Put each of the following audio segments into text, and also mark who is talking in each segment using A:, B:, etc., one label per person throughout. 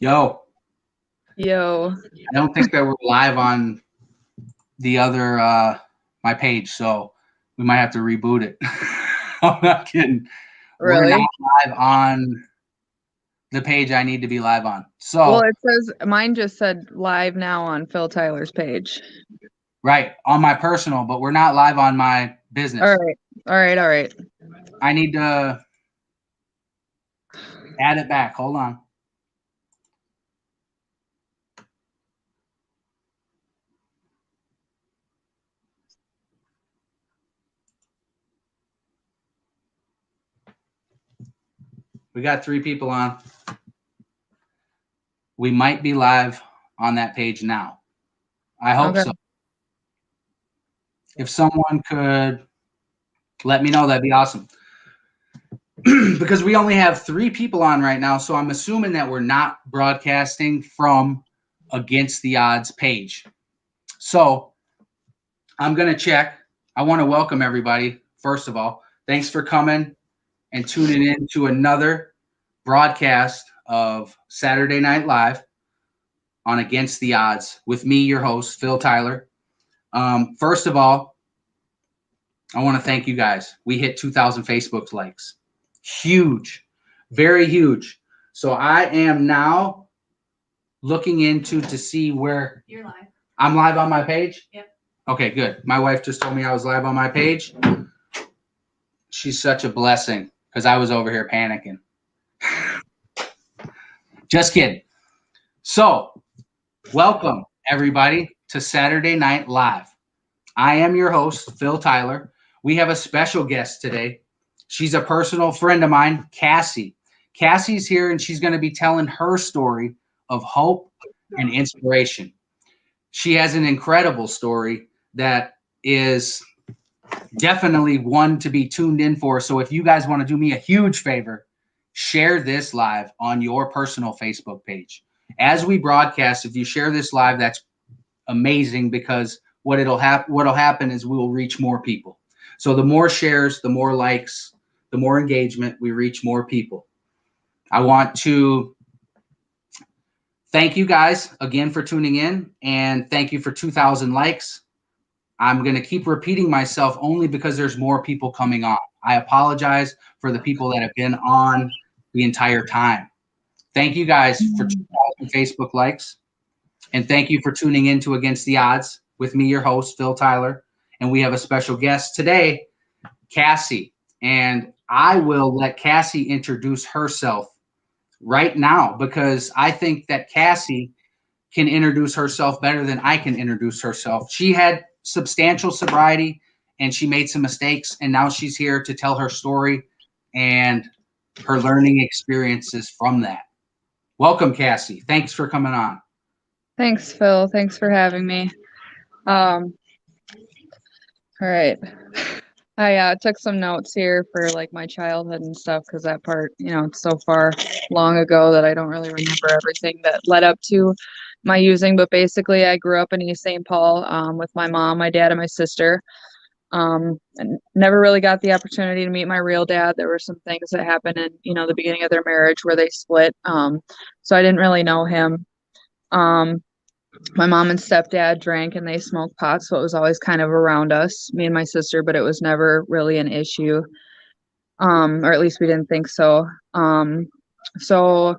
A: Yo,
B: Yo.
A: I don't think that we're live on the other my page, so we might have to reboot it. I'm not kidding. We're
B: Really?
A: not live on the page I need to be live on.
B: Well,
A: So,
B: it says mine just said live now on Phil Tyler's page.
A: right, on my personal, but we're not live on my business.
B: All right. All right. All right.
A: I need to add it back. Hold on. We got 3 people on. We might be live on that page now. I hope
B: Okay.
A: so. If someone could let me know, that'd be awesome. Because we only have 3 people on right now, so I'm assuming that we're not broadcasting from Against the Odds page. So I'm going to check. I want to welcome everybody, first of all. Thanks for coming and tuning in to another broadcast of Saturday Night Live on Against the Odds with me, your host, Phil Tyler. First of all, I want to thank you guys. We hit 2,000 Facebook likes. Huge, very huge. So I am now looking into to see where
C: You're live.
A: I'm live on my page.
C: Yep.
A: Okay, good. My wife just told me I was live on my page. She's such a blessing because I was over here panicking. Just kidding. So, welcome everybody to Saturday Night Live. I am your host, Phil Tyler. We have a special guest today. She's a personal friend of mine, Cassie. Cassie's here and she's going to be telling her story of hope and inspiration. She has an incredible story that is definitely one to be tuned in for. So if you guys want to do me a huge favor, share this live on your personal Facebook page. As we broadcast, if you share this live, that's amazing because what'll happen is we will reach more people. So the more shares, the more likes, the more engagement, we reach more people. I want to thank you guys again for tuning in, and thank you for 2,000 likes. I'm going to keep repeating myself only because there's more people coming on. I apologize for the people that have been on the entire time. Thank you guys for 2,000 Facebook likes, and thank you for tuning in to Against the Odds with me, your host, Phil Tyler. And we have a special guest today, Cassie. And I will let Cassie introduce herself right now because I think that Cassie can introduce herself better than I can introduce herself. She had substantial sobriety and she made some mistakes, and now she's here to tell her story and her learning experiences from that. Welcome, Cassie. Thanks for coming on.
B: Thanks, Phil. Thanks for having me. All right. I took some notes here for like my childhood and stuff because that part, it's so far long ago that I don't really remember everything that led up to my using. But basically, I grew up in East St. Paul with my mom, my dad, and my sister. And never really got the opportunity to meet my real dad. There were some things that happened in, the beginning of their marriage where they split. So I didn't really know him. My mom and stepdad drank and they smoked pot, so it was always kind of around us, me and my sister, but it was never really an issue. Or at least we didn't think so. So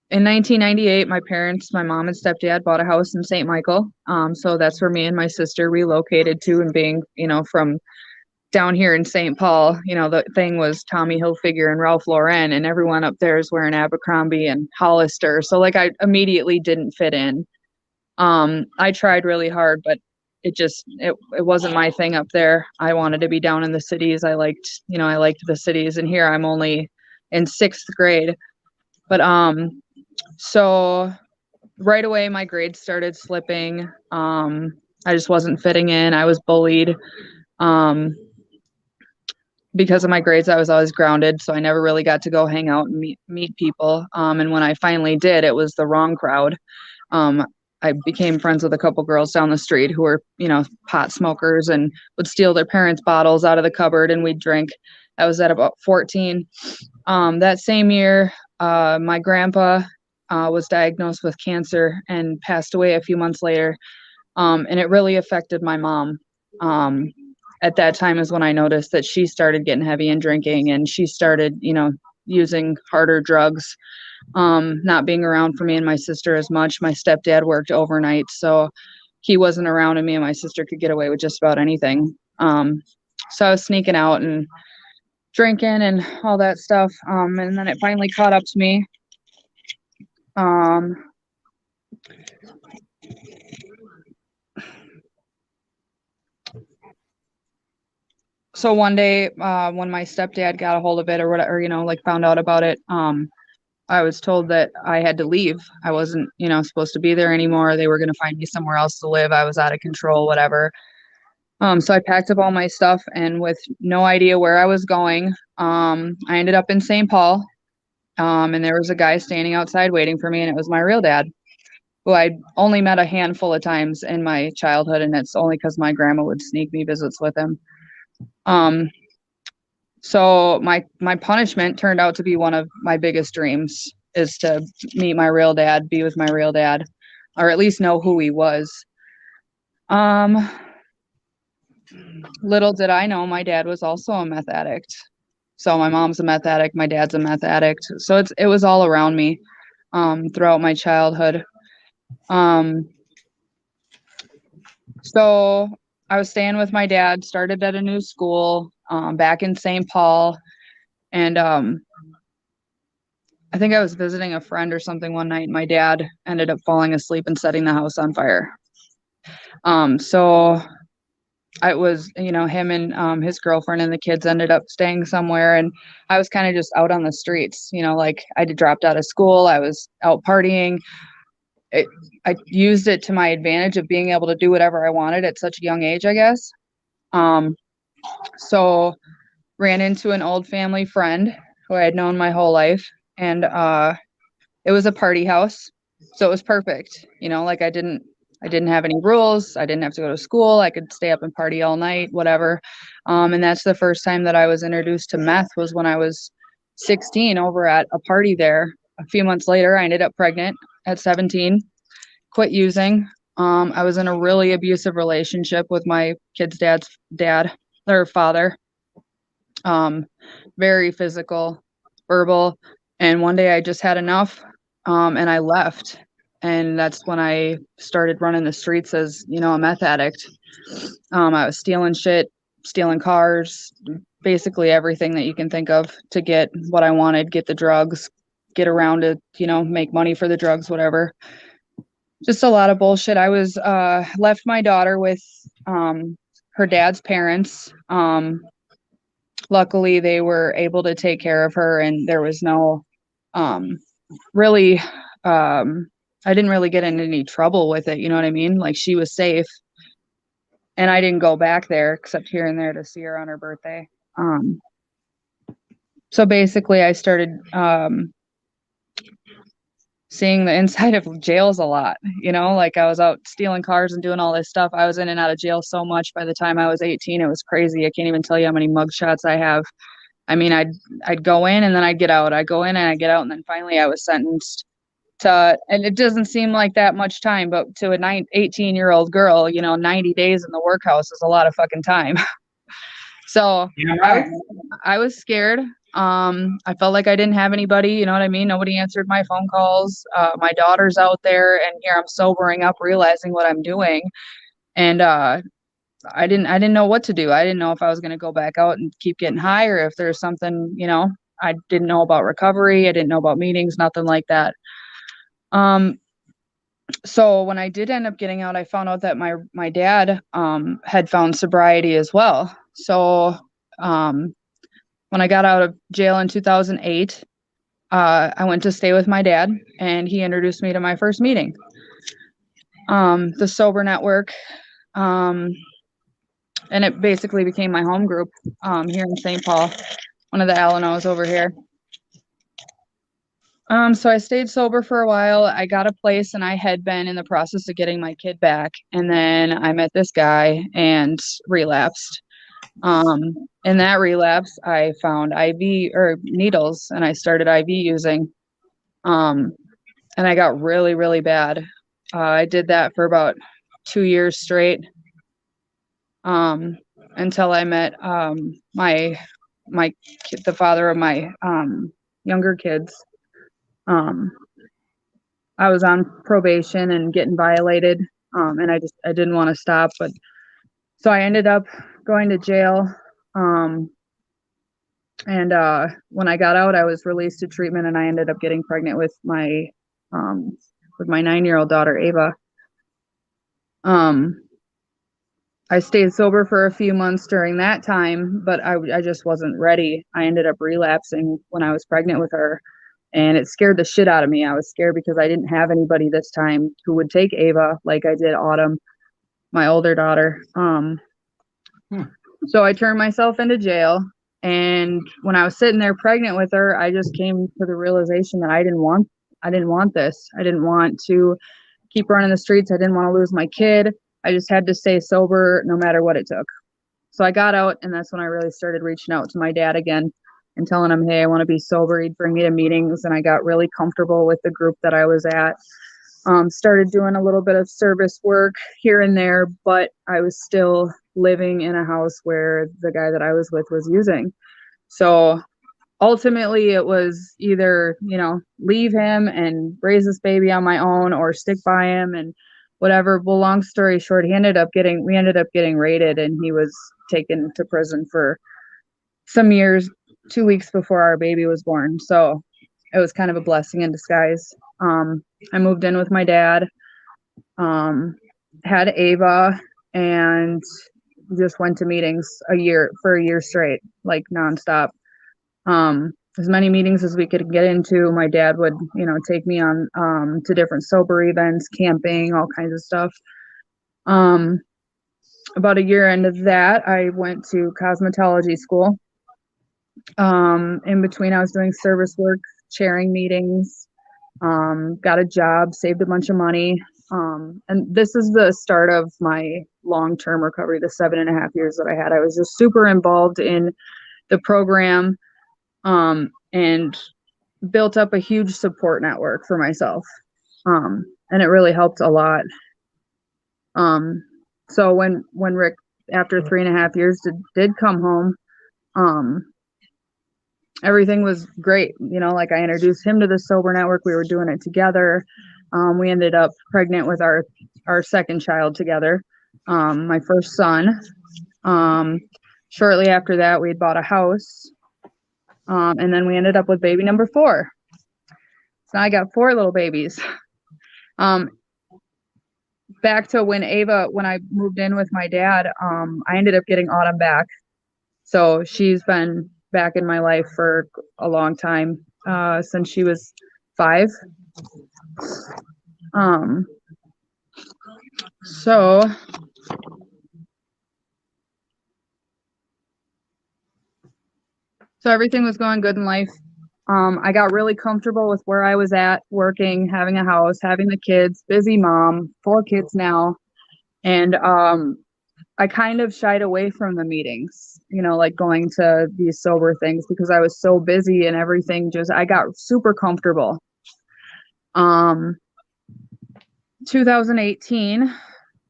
B: in 1998, my parents, my mom and stepdad bought a house in St. Michael. So that's where me and my sister relocated to, and being, from down here in St. Paul, the thing was Tommy Hilfiger and Ralph Lauren, and everyone up there is wearing Abercrombie and Hollister. So like I immediately didn't fit in. I tried really hard, but it wasn't my thing up there. I wanted to be down in the cities. I liked the cities, and here I'm only in 6th grade. But so right away my grades started slipping. I just wasn't fitting in. I was bullied. Because of my grades, I was always grounded, so I never really got to go hang out and meet people. And when I finally did, it was the wrong crowd. I became friends with a couple girls down the street who were, pot smokers and would steal their parents' bottles out of the cupboard and we'd drink. I was at about 14. That same year, my grandpa was diagnosed with cancer and passed away a few months later. And it really affected my mom. At that time is when I noticed that she started getting heavy in drinking, and she started, using harder drugs, not being around for me and my sister as much. My stepdad worked overnight, so he wasn't around, and me and my sister could get away with just about anything. So I was sneaking out and drinking and all that stuff. And then it finally caught up to me. Um, so one day, when my stepdad got a hold of it or whatever, like found out about it, I was told that I had to leave. I wasn't, supposed to be there anymore. They were going to find me somewhere else to live. I was out of control, whatever. So I packed up all my stuff, and with no idea where I was going, I ended up in St. Paul. And there was a guy standing outside waiting for me, and it was my real dad, who I'd only met a handful of times in my childhood, and it's only because my grandma would sneak me visits with him. So my punishment turned out to be one of my biggest dreams, is to meet my real dad, be with my real dad, or at least know who he was. Little did I know my dad was also a meth addict. So my mom's a meth addict, my dad's a meth addict. So it was all around me throughout my childhood. So I was staying with my dad, started at a new school back in St. Paul. And I think I was visiting a friend or something one night. My dad ended up falling asleep and setting the house on fire. So it was, him and his girlfriend and the kids ended up staying somewhere. And I was kind of just out on the streets, like I dropped out of school. I was out partying. I used it to my advantage of being able to do whatever I wanted at such a young age, I guess. So ran into an old family friend who I had known my whole life. And it was a party house. So it was perfect. Like I didn't have any rules. I didn't have to go to school. I could stay up and party all night, whatever. And that's the first time that I was introduced to meth, was when I was 16 over at a party there. A few months later, I ended up pregnant at 17, quit using. I was in a really abusive relationship with my kid's father. Very physical, verbal. And one day I just had enough, and I left. And that's when I started running the streets as, a meth addict. I was stealing shit, stealing cars, basically everything that you can think of to get what I wanted, get the drugs, get around to, make money for the drugs, whatever. Just a lot of bullshit. I was left my daughter with her dad's parents. Luckily, they were able to take care of her, and there was no really I didn't really get in any trouble with it, you know what I mean? Like, she was safe, and I didn't go back there except here and there to see her on her birthday. So basically I started seeing the inside of jails a lot, like I was out stealing cars and doing all this stuff. I was in and out of jail so much. By the time I was 18, it was crazy. I can't even tell you how many mugshots I have. I mean, I'd go in and then I'd get out. I'd go in and I'd get out. And then finally I was sentenced to, and it doesn't seem like that much time, but to a 18-year-old girl, 90 days in the workhouse is a lot of fucking time. So right. I was scared. I felt like I didn't have anybody, you know what I mean? Nobody answered my phone calls. My daughter's out there, and here I'm sobering up, realizing what I'm doing. And I didn't know what to do. I didn't know if I was going to go back out and keep getting high, or if there's something, I didn't know about recovery. I didn't know about meetings, nothing like that. So when I did end up getting out, I found out that my dad had found sobriety as well. So when I got out of jail in 2008, I went to stay with my dad, and he introduced me to my first meeting, the Sober Network. And it basically became my home group here in St. Paul, one of the Alanos over here. So I stayed sober for a while. I got a place, and I had been in the process of getting my kid back. And then I met this guy and relapsed. In that relapse, I found IV or needles, and I started IV using. And and I got really, really bad. I did that for about 2 years straight, until I met the father of my younger kids. I was on probation and getting violated, and I didn't want to stop, but so I ended up going to jail. And when I got out, I was released to treatment, and I ended up getting pregnant with my 9-year-old daughter, Ava. I stayed sober for a few months during that time, but I just wasn't ready. I ended up relapsing when I was pregnant with her, and it scared the shit out of me. I was scared because I didn't have anybody this time who would take Ava like I did Autumn, my older daughter. So I turned myself into jail. And when I was sitting there pregnant with her, I just came to the realization that I didn't want this. I didn't want to keep running the streets. I didn't want to lose my kid. I just had to stay sober no matter what it took. So I got out, and that's when I really started reaching out to my dad again and telling him, hey, I want to be sober. He'd bring me to meetings, and I got really comfortable with the group that I was at. Started doing a little bit of service work here and there, but I was still living in a house where the guy that I was with was using. So ultimately it was either, leave him and raise this baby on my own or stick by him and whatever. Well, long story short, we ended up getting raided, and he was taken to prison for some years, 2 weeks before our baby was born. So it was kind of a blessing in disguise. I moved in with my dad, had Ava, and just went to meetings for a year straight, like nonstop. As many meetings as we could get into. My dad would, take me on to different sober events, camping, all kinds of stuff. About a year into that, I went to cosmetology school. In between, I was doing service work, chairing meetings, got a job, saved a bunch of money. And this is the start of my long-term recovery, the 7.5 years that I had. I was just super involved in the program, and built up a huge support network for myself. And it really helped a lot. So when Rick, after 3.5 years, did come home, everything was great. Like I introduced him to the sober network. We were doing it together. We ended up pregnant with our second child together, my first son. Shortly after that, we had bought a house. And then we ended up with baby number 4. So now I got 4 little babies. Back to when I moved in with my dad, I ended up getting Autumn back. So she's been back in my life for a long time, since she was 5. So everything was going good in life. I got really comfortable with where I was at, working, having a house, having the kids, busy mom, 4 kids now. And I kind of shied away from the meetings, like going to these sober things, because I was so busy and everything. I got super comfortable. 2018,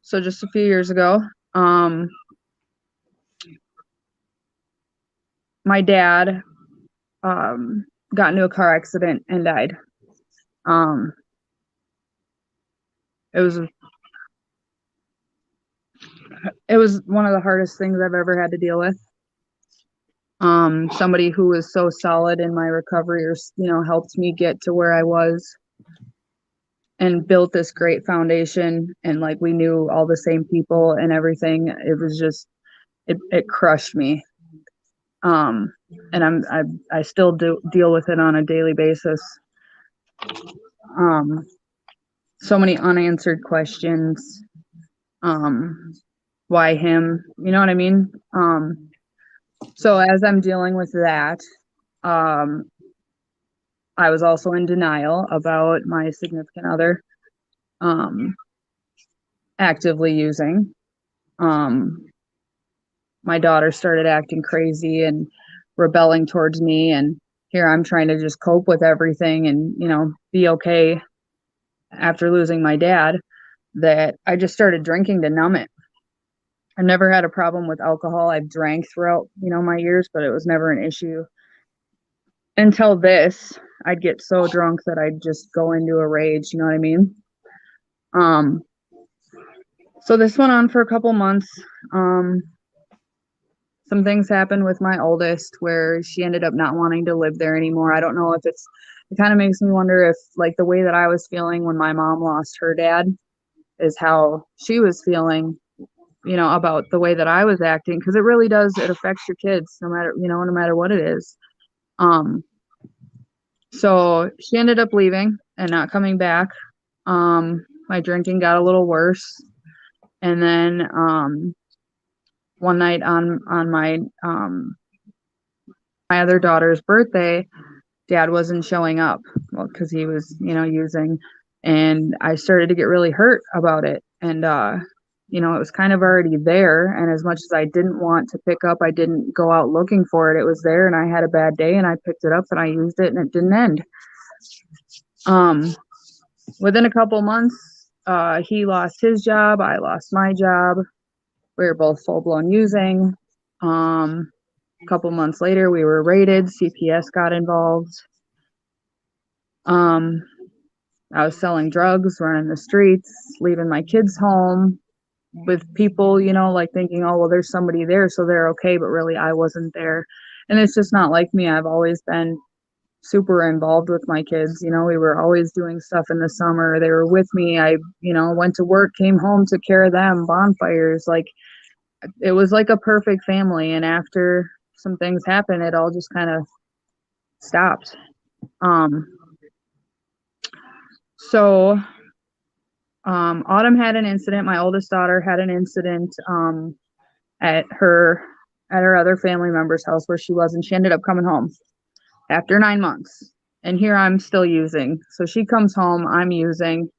B: so just a few years ago, my dad got into a car accident and died. It was one of the hardest things I've ever had to deal with. Somebody who was so solid in my recovery, or helped me get to where I was and built this great foundation, and like we knew all the same people and everything. It was just it crushed me. And I still deal with it on a daily basis. So many unanswered questions. Why him? You know what I mean? So as I'm dealing with that, I was also in denial about my significant other actively using. My daughter started acting crazy and rebelling towards me, and here I'm trying to just cope with everything and be okay. after losing my dad that I just started drinking to numb it. I've never had a problem with alcohol. I've drank throughout, my years, but it was never an issue until this. I'd get so drunk that I'd just go into a rage, you know what I mean? Um, so this went on for a couple months. Some things happened with my oldest where she ended up not wanting to live there anymore. I don't know if it kind of makes me wonder if like the way that I was feeling when my mom lost her dad is how she was feeling, about the way that I was acting. Cause it really does, it affects your kids no matter what it is. So she ended up leaving and not coming back. My drinking got a little worse. And then, one night on my other daughter's birthday, dad wasn't showing up, well, because he was, using, and I started to get really hurt about it. And, it was kind of already there. And as much as I didn't want to pick up, I didn't go out looking for it. It was there and I had a bad day and I picked it up and I used it and it didn't end. Within a couple months, he lost his job. I lost my job. We were both full blown using. A couple months later, we were raided. CPS got involved. I was selling drugs, running the streets, leaving my kids home with people, like thinking, oh, well, there's somebody there, so they're okay. But really, I wasn't there. And it's just not like me. I've always been super involved with my kids. We were always doing stuff in the summer. They were with me. I, went to work, came home, took care of them, bonfires. Like, it was like a perfect family. And after some things happened, it all just kind of stopped. So Autumn had an incident. My oldest daughter had an incident at her other family member's house where she was, and she ended up coming home after 9 months. And here I'm still using. So she comes home, I'm using.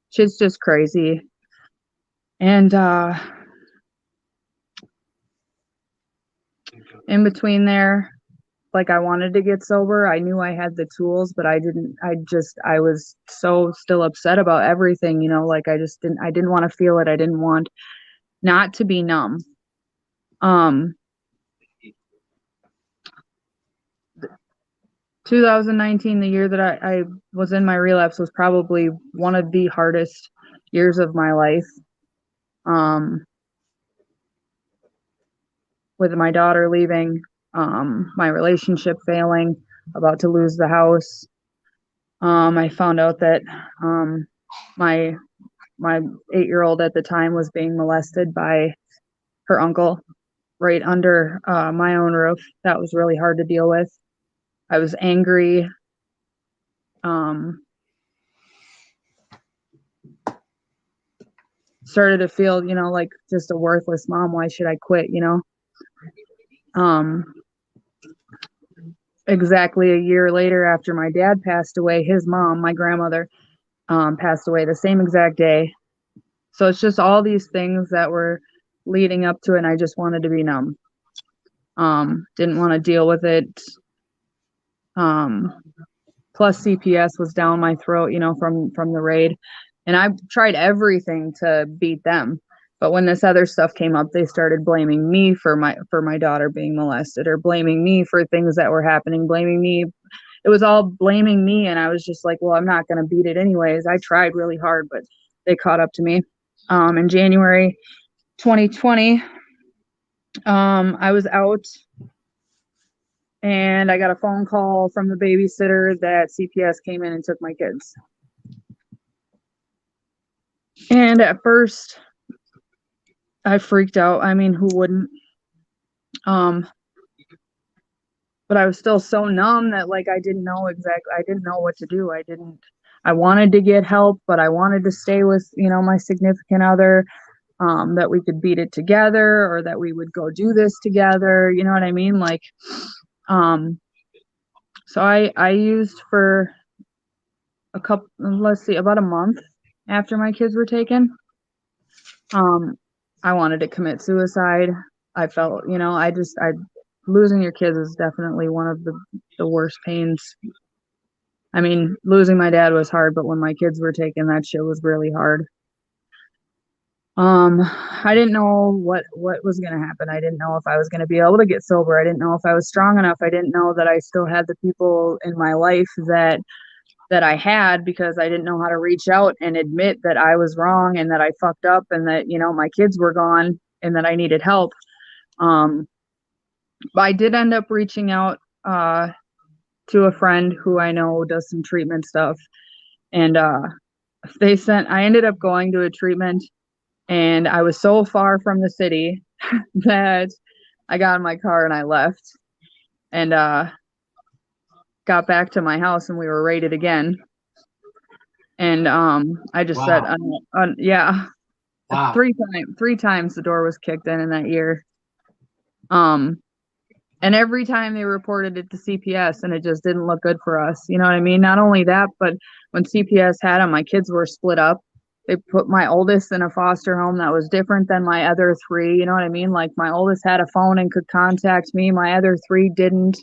B: Shit's just crazy. And in between there, like, I wanted to get sober. I knew I had the tools, but I was so still upset about everything, like I didn't want to feel it. I didn't want not to be numb. 2019, the year that I was in my relapse, was probably one of the hardest years of my life. With my daughter leaving, my relationship failing, about to lose the house. I found out that my 8-year-old at the time was being molested by her uncle right under my own roof. That was really hard to deal with. I was angry. Started to feel, like just a worthless mom. Why should I quit, Exactly a year later, after my dad passed away, his mom, my grandmother, passed away the same exact day. So it's just all these things that were leading up to it, and I just wanted to be numb. Didn't want to deal with it. Plus CPS was down my throat, from the raid. And I tried everything to beat them. But when this other stuff came up, they started blaming me for my daughter being molested, or blaming me for things that were happening, blaming me. It was all blaming me. And I was just like, well, I'm not going to beat it anyways. I tried really hard, but they caught up to me. In January 2020, I was out and I got a phone call from the babysitter that CPS came in and took my kids. And at first, I freaked out. I mean, who wouldn't? But I was still so numb that, like, I didn't know what to do. I wanted to get help, but I wanted to stay with, my significant other, that we could beat it together, or that we would go do this together. You know what I mean? Like, so I used for about a month after my kids were taken. I wanted to commit suicide. I felt, losing your kids is definitely one of the worst pains I mean, losing my dad was hard, but when my kids were taken, that shit was really hard. I didn't know what was gonna happen. I didn't know if I was gonna be able to get sober. I didn't know if I was strong enough. I didn't know that I still had the people in my life that I had, because I didn't know how to reach out and admit that I was wrong and that I fucked up and that, my kids were gone and that I needed help. Um, but I did end up reaching out to a friend who I know does some treatment stuff, and I ended up going to a treatment, and I was so far from the city that I got in my car and I left, and got back to my house and we were raided again. And I just said,
A: Wow.
B: yeah,
A: Wow.
B: three times the door was kicked in that year. Um, and every time they reported it to CPS, and it just didn't look good for us. You know what I mean? Not only that, but when CPS had them, my kids were split up. They put my oldest in a foster home that was different than my other three. You know what I mean? Like, my oldest had a phone and could contact me. My other three didn't,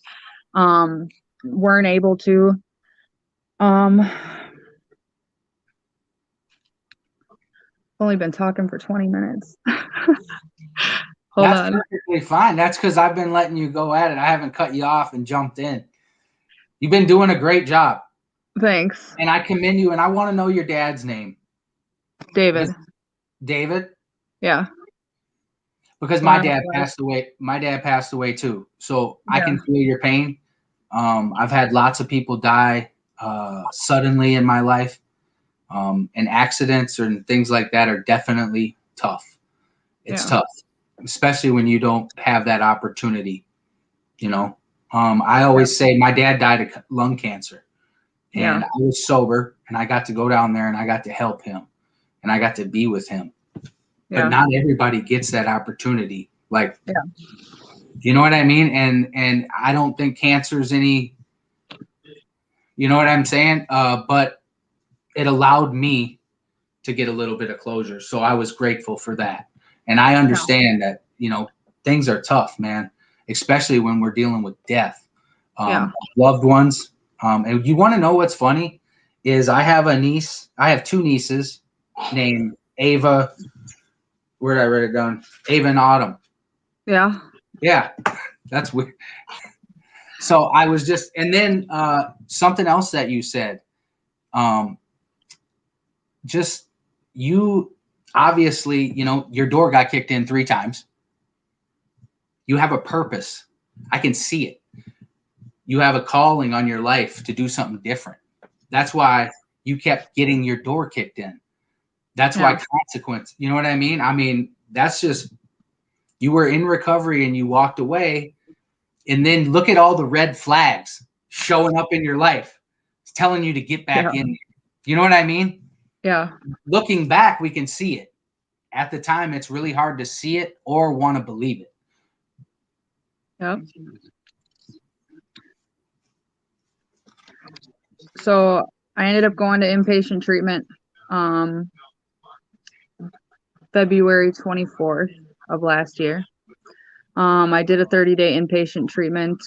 B: weren't able to. Um, only been talking for 20 minutes. Hold
A: That's
B: on.
A: perfectly fine. That's because I've been letting you go at it. I haven't cut you off and jumped in. You've been doing a great job.
B: Thanks.
A: And I commend you. And I want to know your dad's name.
B: David.
A: David?
B: Yeah.
A: Because my dad passed away. My dad passed away too. So I can feel your pain. I've had lots of people die suddenly in my life. And accidents and things like that are definitely tough. It's tough, especially when you don't have that opportunity. I always say my dad died of lung cancer, and I was sober, and I got to go down there and I got to help him, and I got to be with him. But not everybody gets that opportunity. Like, you know what I mean? And I don't think cancer's any, you know what I'm saying? But it allowed me to get a little bit of closure. So I was grateful for that. And I understand that, things are tough, man, especially when we're dealing with death. Loved ones. And you want to know what's funny is I have two nieces named Ava. Where did I write it down? Ava and Autumn.
B: Yeah.
A: Yeah. That's weird. So I was just, and then something else that you said, just you obviously, your door got kicked in 3 times. You have a purpose. I can see it. You have a calling on your life to do something different. That's why you kept getting your door kicked in. That's why consequence, you know what I mean? I mean, that's just, you were in recovery and you walked away, and then look at all the red flags showing up in your life. It's telling you to get back in there. You know what I mean?
B: Yeah.
A: Looking back, we can see it. At the time, it's really hard to see it or want to believe it.
B: Yep. So I ended up going to inpatient treatment February 24th of last year. I did a 30-day inpatient treatment.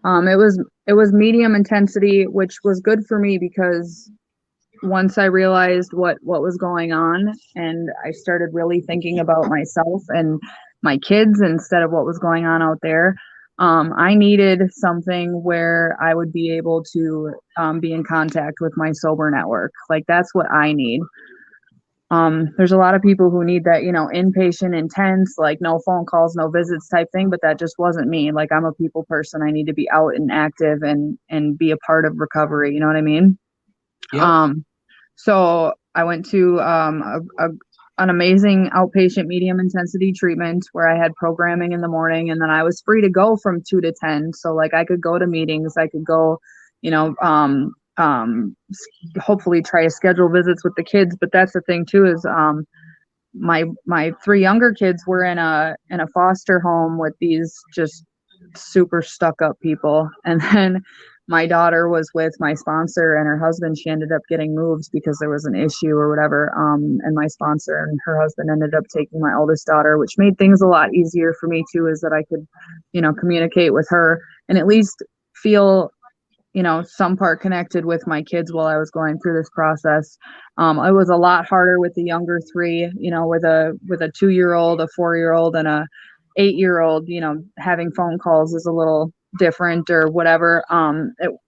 B: It was medium intensity, which was good for me because once I realized what was going on, and I started really thinking about myself and my kids instead of what was going on out there, I needed something where I would be able to be in contact with my sober network. Like, that's what I need. There's a lot of people who need that, inpatient intense, like no phone calls, no visits type thing, but that just wasn't me. Like, I'm a people person. I need to be out and active and be a part of recovery. You know what I mean?
A: Yep.
B: So I went to an amazing outpatient medium intensity treatment where I had programming in the morning, and then I was free to go from 2 to 10. So, like, I could go to meetings, I could go, hopefully try to schedule visits with the kids. But that's the thing too, is my 3 younger kids were in a foster home with these just super stuck up people, and then my daughter was with my sponsor and her husband. She ended up getting moved because there was an issue or whatever, and my sponsor and her husband ended up taking my oldest daughter, which made things a lot easier for me too, is that I could communicate with her and at least feel some part connected with my kids while I was going through this process. It was a lot harder with the younger three, with a 2-year-old, a 4-year-old, and a 8-year-old. Having phone calls is a little different or whatever.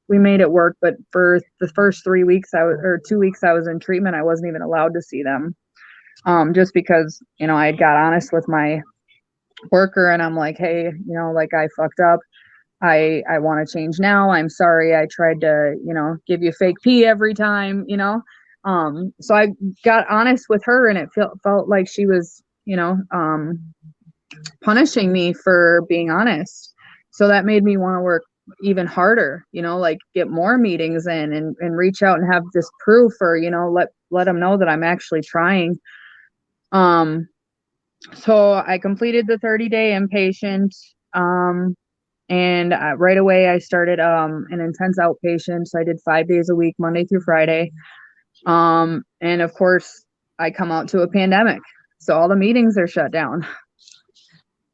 B: We made it work, but for the first 3 weeks, or 2 weeks I was in treatment, I wasn't even allowed to see them. Just because, I had got honest with my worker and I'm like, hey, like I fucked up. I want to change now. I'm sorry. I tried to, give you fake pee every time. So I got honest with her and it felt like she was, punishing me for being honest. So that made me want to work even harder, like get more meetings in and reach out and have this proof, or, let them know that I'm actually trying. So I completed the 30-day inpatient. And right away I started an intense outpatient. So I did 5 days a week, Monday through Friday. And of course I come out to a pandemic. So all the meetings are shut down.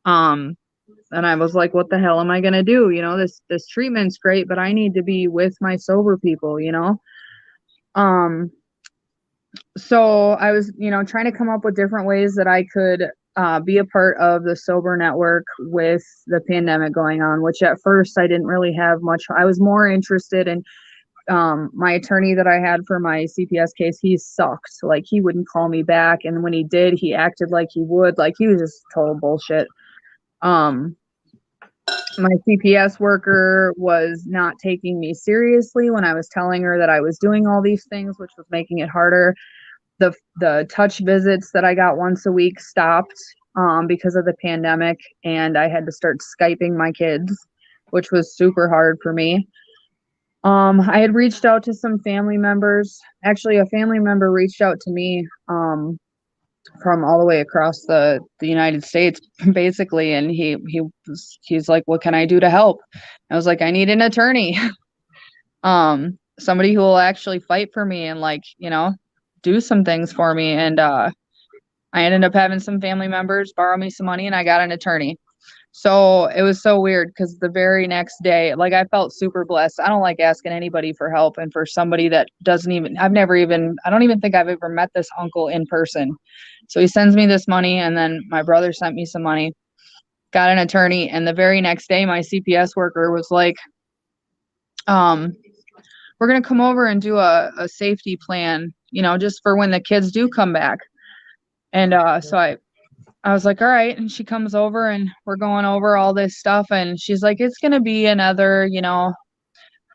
B: And I was like, what the hell am I going to do? This treatment's great, but I need to be with my sober people. So I was, trying to come up with different ways that I could be a part of the sober network with the pandemic going on, which at first I didn't really have much. I was more interested in my attorney that I had for my CPS case. He sucked. Like, he wouldn't call me back. And when he did, he acted like he would. Like, he was just total bullshit. My CPS worker was not taking me seriously when I was telling her that I was doing all these things, which was making it harder. The touch visits that I got once a week stopped because of the pandemic, and I had to start Skyping my kids, which was super hard for me. I had reached out to some family members. Actually, a family member reached out to me from all the way across the United States, basically, and he's like, what can I do to help? I was like, I need an attorney. Somebody who will actually fight for me and, like, do some things for me. And I ended up having some family members borrow me some money and I got an attorney. So it was so weird because the very next day, like, I felt super blessed. I don't like asking anybody for help. And for somebody that I don't even think I've ever met this uncle in person. So he sends me this money, and then my brother sent me some money, got an attorney. And the very next day, my CPS worker was like, we're going to come over and do a safety plan, just for when the kids do come back. And so I was like, all right. And she comes over and we're going over all this stuff. And she's like, it's going to be another,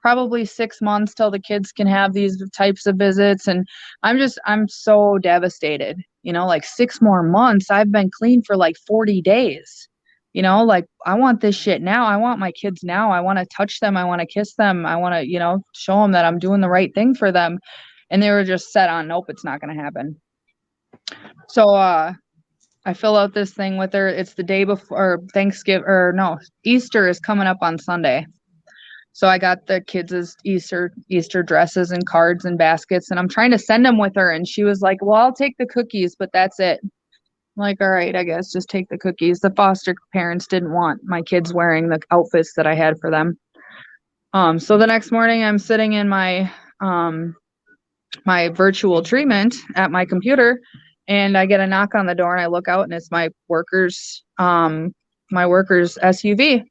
B: probably 6 months till the kids can have these types of visits. And I'm so devastated, like 6 more months. I've been clean for like 40 days. Like, I want this shit now. I want my kids now. I want to touch them. I want to kiss them. I want to, show them that I'm doing the right thing for them. And they were just set on, nope, it's not going to happen. So, I fill out this thing with her. It's the day before Thanksgiving, or no, Easter is coming up on Sunday. So I got the kids' Easter dresses and cards and baskets, and I'm trying to send them with her. And she was like, well, I'll take the cookies, but that's it. I'm like, all right, I guess just take the cookies. The foster parents didn't want my kids wearing the outfits that I had for them. So the next morning I'm sitting in my virtual treatment at my computer, and I get a knock on the door, and I look out, and it's my worker's SUV.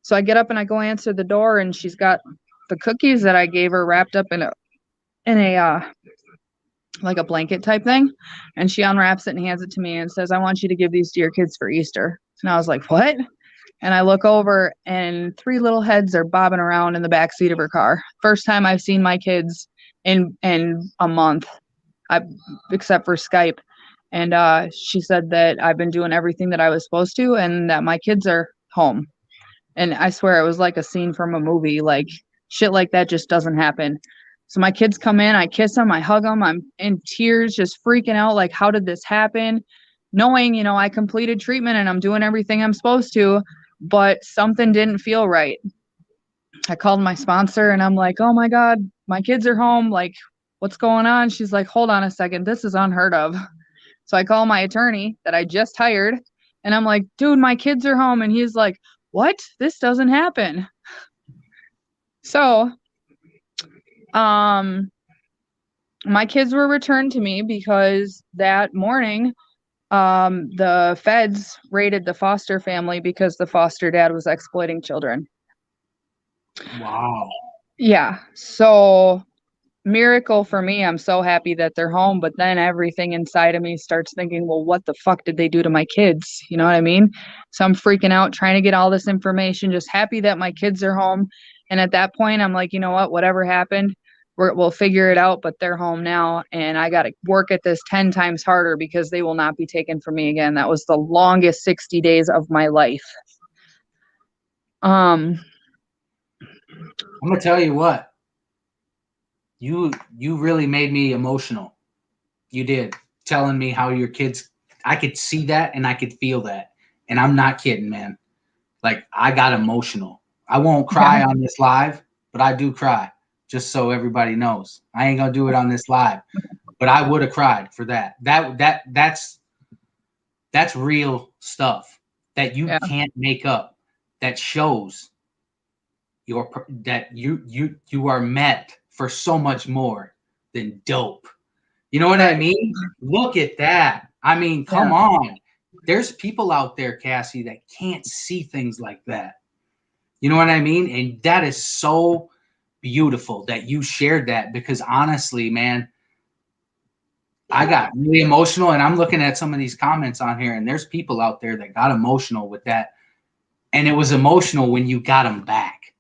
B: So I get up and I go answer the door, and she's got the cookies that I gave her wrapped up in a like a blanket type thing. And she unwraps it and hands it to me and says, I want you to give these to your kids for Easter. And I was like, what? And I look over, and 3 little heads are bobbing around in the back seat of her car. First time I've seen my kids in a month, except for Skype. And she said that I've been doing everything that I was supposed to, and that my kids are home. And I swear it was like a scene from a movie. Like, shit like that just doesn't happen. So my kids come in, I kiss them, I hug them, I'm in tears, just freaking out. Like, how did this happen? Knowing, I completed treatment and I'm doing everything I'm supposed to, but something didn't feel right. I called my sponsor and I'm like, oh my God, my kids are home. Like, what's going on? She's like, hold on a second. This is unheard of. So I call my attorney that I just hired, and I'm like, dude, my kids are home. And he's like, what? This doesn't happen. So My kids were returned to me because that morning, the feds raided the foster family because the foster dad was exploiting children.
A: Wow.
B: Yeah. So miracle for me. I'm so happy that they're home, but then everything inside of me starts thinking, well, what the fuck did they do to my kids? You know what I mean? So I'm freaking out, trying to get all this information, just happy that my kids are home. And at that point, I'm like, you know what? Whatever happened, we'll figure it out, but they're home now. And I got to work at this 10 times harder because they will not be taken from me again. That was the longest 60 days of my life.
A: I'm gonna tell you what, you really made me emotional. You did, telling me how your kids. I could see that and I could feel that, and I'm not kidding, man. Like, I got emotional. I won't cry
B: Yeah.
A: on this live, but I do cry. Just so everybody knows, I ain't gonna do it on this live, but I would have cried for that. That's real stuff that you
B: Yeah.
A: can't make up. That shows that you are met for so much more than dope. You know what I
B: Right.
A: mean? Look at that. I mean,
B: Yeah.
A: come on. There's people out there, Cassie, that can't see things like that. You know what I mean? And that is so beautiful that you shared that, because honestly, man, I got really emotional, and I'm looking at some of these comments on here, and there's people out there that got emotional with that. And it was emotional when you got them back.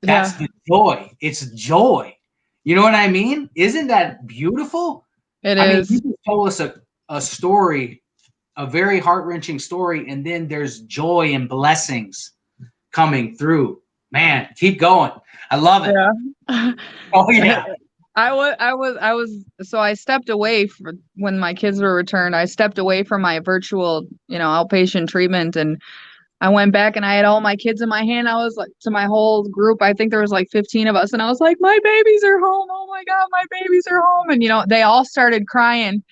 A: That's
B: Yeah.
A: the joy. It's joy. You know what I mean? Isn't that beautiful?
B: It
A: I mean, you
B: is.
A: just told us a story, a very heart-wrenching story, and then there's joy and blessings coming through. Man, keep going. I love it.
B: Yeah.
A: Oh yeah.
B: So I stepped away when my kids were returned. I stepped away from my virtual, outpatient treatment, and I went back and I had all my kids in my hand. I was like, to my whole group, I think there was like 15 of us, and I was like, my babies are home. Oh my God, my babies are home. And, they all started crying.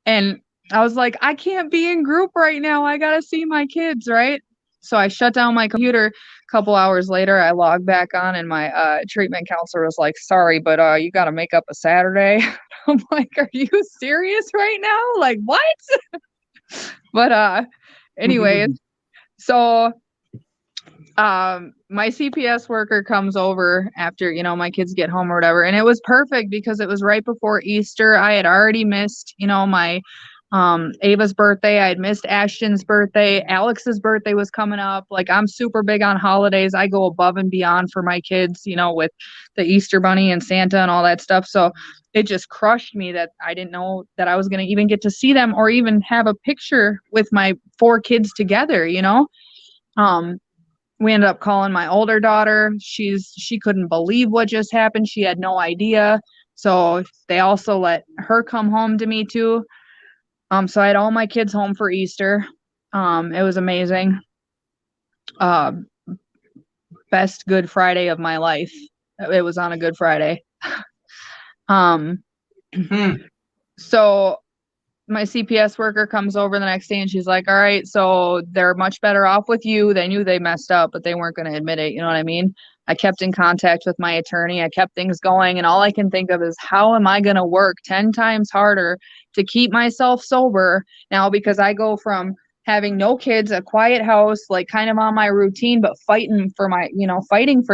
B: And I was like, I can't be in group right now. I got to see my kids, right? So I shut down my computer. A couple hours later, I logged back on, and my treatment counselor was like, sorry, but you got to make up a Saturday. I'm like, are you serious right now? Like, what? But anyway, so my CPS worker comes over after, my kids get home or whatever. And it was perfect because it was right before Easter. I had already missed, my Ava's birthday. I had missed Ashton's birthday. Alex's birthday was coming up. Like, I'm super big on holidays. I go above and beyond for my kids, with the Easter bunny and Santa and all that stuff. So it just crushed me that I didn't know that I was going to even get to see them or even have a picture with my 4 kids together, we ended up calling my older daughter. She couldn't believe what just happened. She had no idea. So they also let her come home to me too. So I had all my kids home for Easter. It was amazing. Uh, Best Good Friday of my life. It was on a Good Friday. So my CPS worker comes over the next day and she's like, all right, so they're much better off with you. They knew they messed up, but they weren't going to admit it. You know what I mean? I kept in contact with my attorney. I kept things going. And all I can think of is, how am I going to work 10 times harder to keep myself sober now? Because I go from having no kids, a quiet house, like kind of on my routine, but fighting for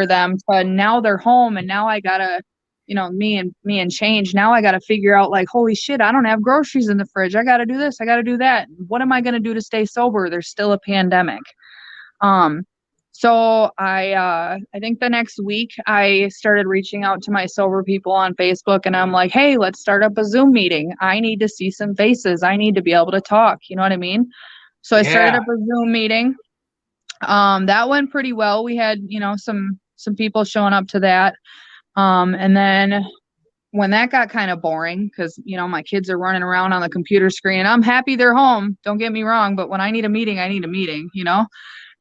B: them, to now they're home. And now I got to, me and change. Now I got to figure out, like, holy shit, I don't have groceries in the fridge. I got to do this. I got to do that. What am I going to do to stay sober? There's still a pandemic. So I think the next week I started reaching out to my sober people on Facebook, and I'm like, hey, let's start up a Zoom meeting. I need to see some faces. I need to be able to talk. You know what I mean? So I started
A: Yeah.
B: up a Zoom meeting. That went pretty well. We had, some people showing up to that. And then when that got kind of boring, because, my kids are running around on the computer screen, I'm happy they're home. Don't get me wrong. But when I need a meeting, I need a meeting,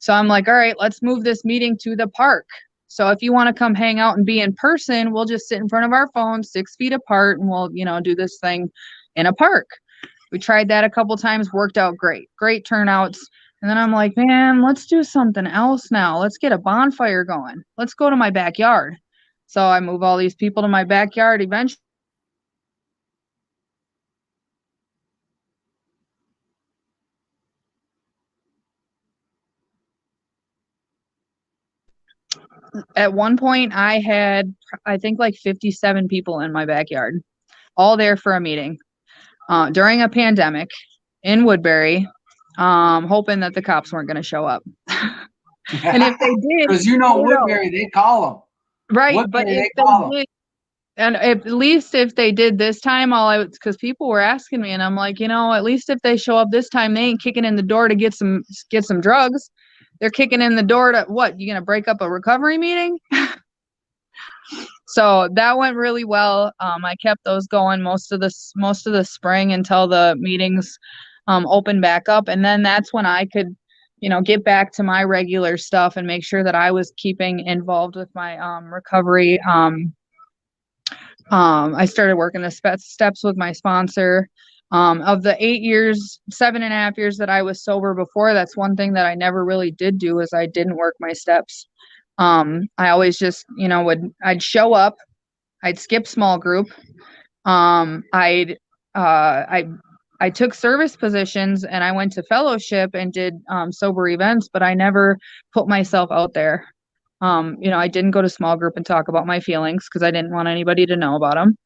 B: So I'm like, all right, let's move this meeting to the park. So if you want to come hang out and be in person, we'll just sit in front of our phones 6 feet apart, and we'll, do this thing in a park. We tried that a couple times, worked out great turnouts. And then I'm like, man, let's do something else now. Let's get a bonfire going. Let's go to my backyard. So I move all these people to my backyard. Eventually at one point I had, I think, like 57 people in my backyard, all there for a meeting during a pandemic in Woodbury, hoping that the cops weren't going to show up. And if they did,
A: because Woodbury, they call them.
B: right. But
A: Woodbury,
B: if
A: they
B: they
A: call them.
B: did, and at least if they did this time, because people were asking me, and I'm like, at least if they show up this time, they ain't kicking in the door to get some drugs. They're kicking in the door to what? You gonna break up a recovery meeting? So that went really well. I kept those going most of the spring until the meetings opened back up, and then that's when I could, get back to my regular stuff and make sure that I was keeping involved with my recovery. I started working the steps with my sponsor. Of the 8 years, 7.5 years that I was sober before, that's one thing that I never really did do is I didn't work my steps. I always just, I'd show up, I'd skip small group. I took service positions and I went to fellowship and did sober events, but I never put myself out there. I didn't go to small group and talk about my feelings because I didn't want anybody to know about them.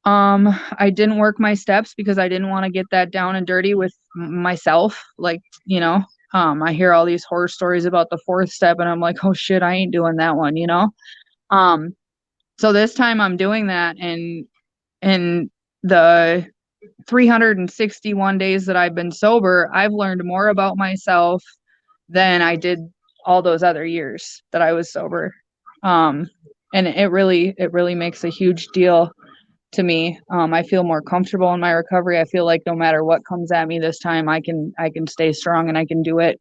B: I didn't work my steps because I didn't want to get that down and dirty with myself. Like, I hear all these horror stories about the fourth step and I'm like, oh shit, I ain't doing that one, So this time I'm doing that, and in the 361 days that I've been sober, I've learned more about myself than I did all those other years that I was sober. And it really makes a huge deal to me. I feel more comfortable in my recovery. I feel like no matter what comes at me this time, I can stay strong and I can do it.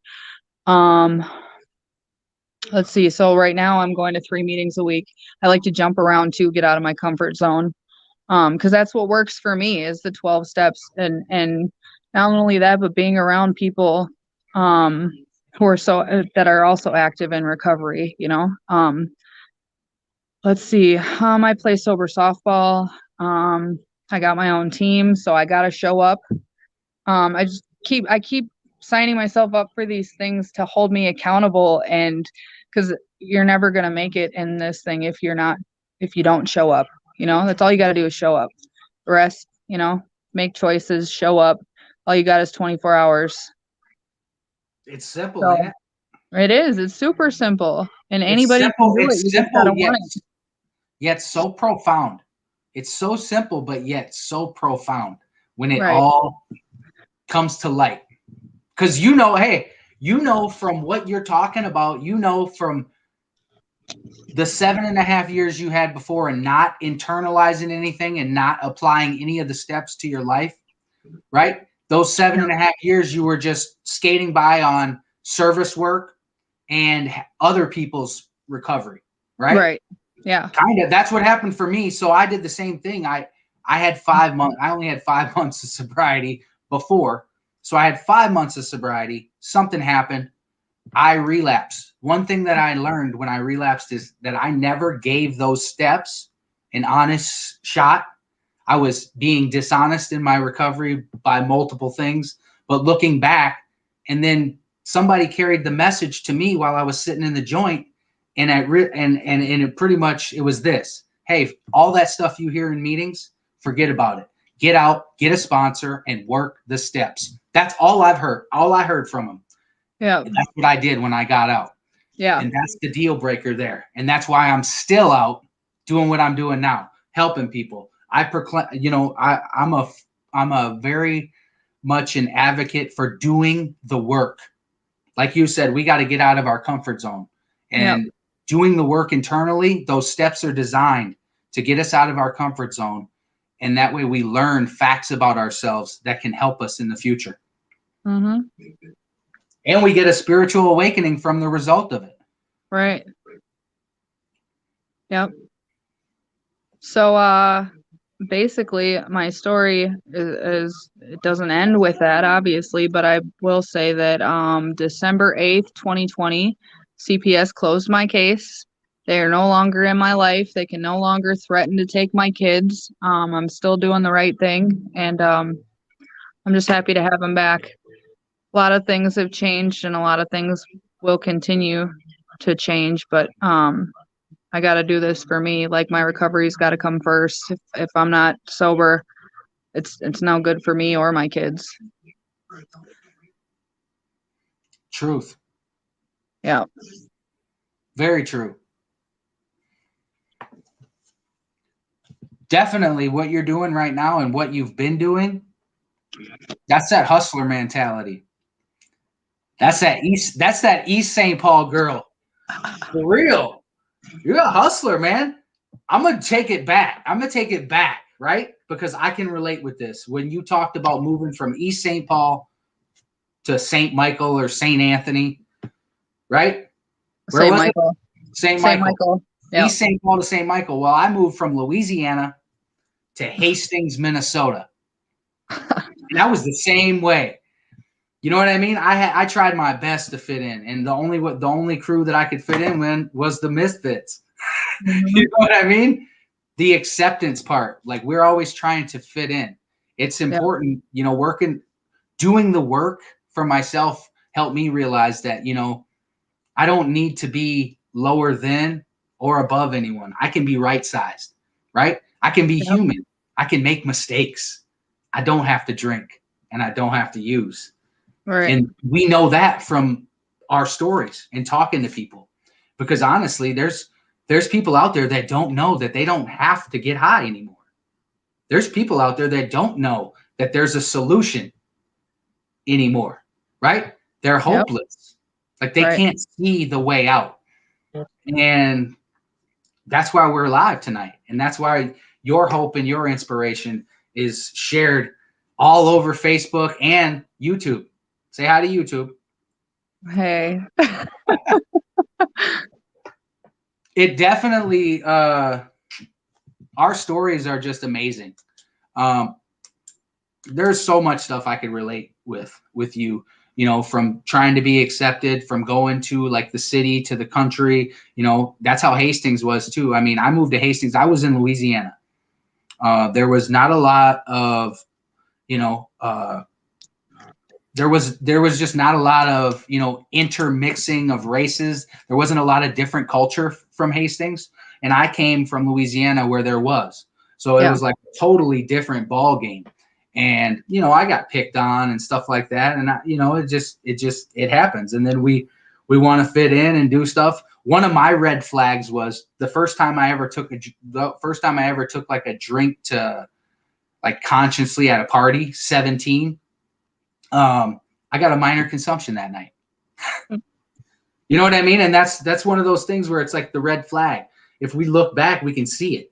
B: Let's see. So right now I'm going to 3 meetings a week. I like to jump around to get out of my comfort zone. Because that's what works for me is the 12 steps, and not only that, but being around people who are that are also active in recovery. Let's see. I play sober softball. I got my own team, so I got to show up. I keep signing myself up for these things to hold me accountable, and because you're never gonna make it in this thing if you don't show up. That's all you got to do is show up. The rest, make choices, show up. All you got is 24 hours.
A: It's simple,
B: So,
A: ain't it?
B: it is. It's super simple, and
A: It's
B: anybody
A: simple.
B: can do it.
A: It's
B: You just
A: simple,
B: gotta want it.
A: yet so profound. It's so simple, but yet so profound when it
B: Right.
A: all comes to light. Because hey, from what you're talking about, from the 7.5 years you had before and not internalizing anything and not applying any of the steps to your life, right? Those 7.5 years you were just skating by on service work and other people's recovery, right?
B: Right. Yeah.
A: Kind of. That's what happened for me. So I did the same thing. I had 5 months. I only had 5 months of sobriety before. So I had 5 months of sobriety. Something happened. I relapsed. One thing that I learned when I relapsed is that I never gave those steps an honest shot. I was being dishonest in my recovery by multiple things, but looking back, and then somebody carried the message to me while I was sitting in the joint, and it pretty much, it was this: hey, all that stuff you hear in meetings, forget about it. Get out, get a sponsor, and work the steps. That's all I've heard. All I heard from them.
B: Yeah.
A: And that's what I did when I got out.
B: Yeah.
A: And that's the deal breaker there. And that's why I'm still out doing what I'm doing now, helping people. I proclaim, I'm a very much an advocate for doing the work. Like you said, we got to get out of our comfort zone, and doing the work internally. Those steps are designed to get us out of our comfort zone. And that way we learn facts about ourselves that can help us in the future.
B: Mm-hmm.
A: And we get a spiritual awakening from the result of it.
B: Right. Yep. So, basically my story is it doesn't end with that, obviously, but I will say that December 8th, 2020, CPS closed my case. They are no longer in my life. They can no longer threaten to take my kids. I'm still doing the right thing, and I'm just happy to have them back. A lot of things have changed, and a lot of things will continue to change, but I got to do this for me. Like, my recovery's got to come first. If I'm not sober, it's no good for me or my kids.
A: Truth.
B: Yeah.
A: Very true. Definitely what you're doing right now and what you've been doing, that's that hustler mentality. That's that East St. Paul girl. For real. You're a hustler, man. I'm going to take it back, right? Because I can relate with this. When you talked about moving from East St. Paul to St. Michael or St. Anthony, right? Where
B: St.
A: was it?
B: Michael.
A: St.
B: St.
A: Michael.
B: Michael. Yep.
A: East St. Paul to St. Michael. Well, I moved from Louisiana to Hastings, Minnesota. And that was the same way. You know what I mean? I tried my best to fit in, and the only crew that I could fit in with was the Misfits.
B: Mm-hmm.
A: You know what I mean? The acceptance part. Like, we're always trying to fit in. It's important, you know, doing the work for myself helped me realize that, you know, I don't need to be lower than or above anyone. I can be right sized, right? I can be human. I can make mistakes. I don't have to drink and I don't have to use.
B: Right.
A: And we know that from our stories and talking to people, because honestly, there's people out there that don't know that they don't have to get high anymore. There's people out there that don't know that there's a solution anymore, right? They're hopeless. Like, they can't see the way out. And that's why we're alive tonight. And that's why your hope and your inspiration is shared all over Facebook and YouTube. Say hi to YouTube.
B: Hey.
A: It definitely, our stories are just amazing. There's so much stuff I could relate with you, you know, from trying to be accepted, from going to like the city to the country, you know, that's how Hastings was too. I mean, I moved to Hastings. I was in Louisiana. There was not a lot of, you know, there was just not a lot of, you know, intermixing of races. There wasn't a lot of different culture from Hastings. And I came from Louisiana where there was. So it was like a totally different ball game. And, you know, I got picked on and stuff like that. And, you know, it happens. And then we want to fit in and do stuff. One of my red flags was the first time I ever took like a drink to, like, consciously at a party, 17. I got a minor consumption that night. You know what I mean? And that's one of those things where it's like the red flag. If we look back, we can see it.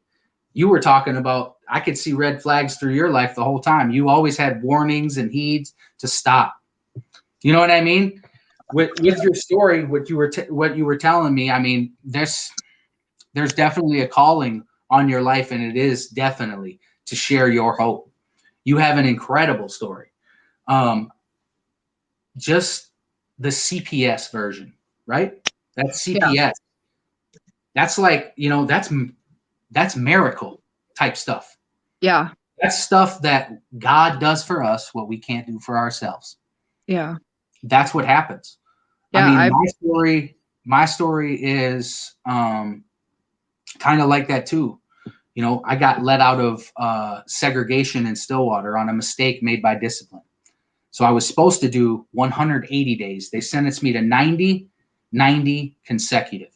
A: You were talking about, I could see red flags through your life the whole time. You always had warnings and heeds to stop. You know what I mean? With your story, what you were telling me, I mean, there's definitely a calling on your life, and it is definitely to share your hope. You have an incredible story. Just the CPS version, right? That's CPS. Yeah. That's like, you know, that's miracle type stuff.
B: Yeah.
A: That's stuff that God does for us, what we can't do for ourselves.
B: Yeah.
A: That's what happens.
B: Yeah,
A: I mean, my story is kind of like that too. You know, I got let out of segregation in Stillwater on a mistake made by discipline. So I was supposed to do 180 days. They sentenced me to 90 consecutive.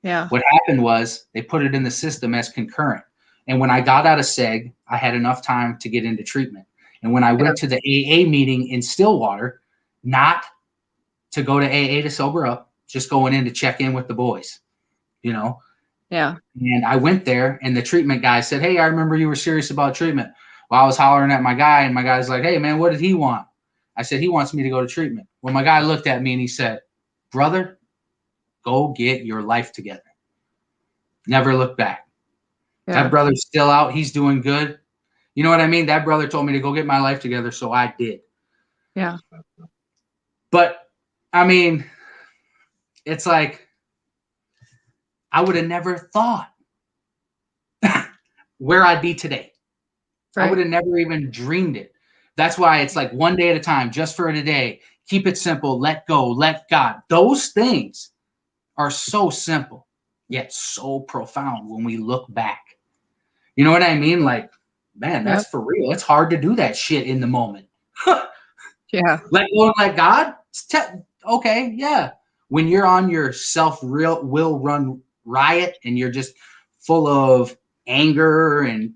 B: Yeah.
A: What happened was they put it in the system as concurrent. And when I got out of seg, I had enough time to get into treatment. And when I went to the AA meeting in Stillwater, not to go to AA to sober up, just going in to check in with the boys, you know?
B: Yeah.
A: And I went there, and the treatment guy said, "Hey, I remember you were serious about treatment." Well, I was hollering at my guy, and my guy's like, "Hey, man, what did he want?" I said, "He wants me to go to treatment." Well, my guy looked at me and he said, "Brother, go get your life together." Never look back. Yeah. That brother's still out. He's doing good. You know what I mean? That brother told me to go get my life together, so I did.
B: Yeah.
A: But, I mean, it's like, I would have never thought where I'd be today. I would
B: Right.
A: have never even dreamed it. That's why it's like one day at a time, just for today. Keep it simple. Let go. Let God. Those things are so simple, yet so profound when we look back. You know what I mean? Like, man,
B: Yep.
A: that's for real. It's hard to do that shit in the moment.
B: Yeah.
A: Let go and let God. Okay, yeah. When you're on your self real will run riot and you're just full of anger and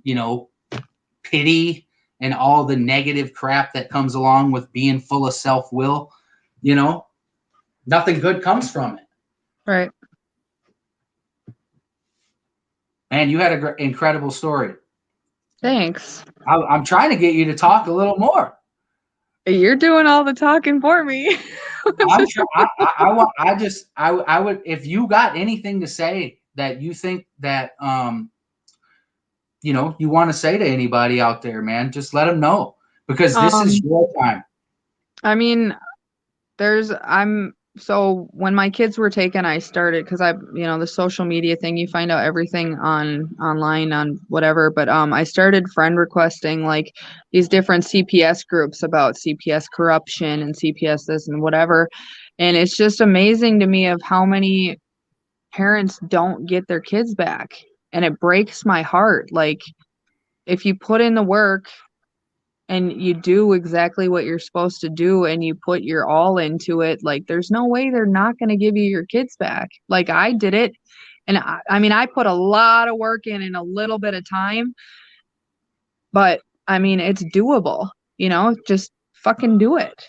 A: pity and all the negative crap that comes along with being full of self will, you know, nothing good comes from it.
B: Right.
A: Man, you had an incredible story.
B: Thanks.
A: I'm trying to get you to talk a little more.
B: You're doing all the talking for me.
A: I'm sure I would, if you got anything to say that you think that you want to say to anybody out there, man, just let them know, because this is
B: Um,
A: your time.
B: I mean, so when my kids were taken, I started because the social media thing, you find out everything online on whatever. But I started friend requesting like these different CPS groups about CPS corruption and CPS this and whatever. And it's just amazing to me of how many parents don't get their kids back. And it breaks my heart. Like if you put in the work and you do exactly what you're supposed to do and you put your all into it, like there's no way they're not going to give you your kids back. Like I did it. And I mean, I put a lot of work in a little bit of time, but I mean, it's doable, just fucking do it.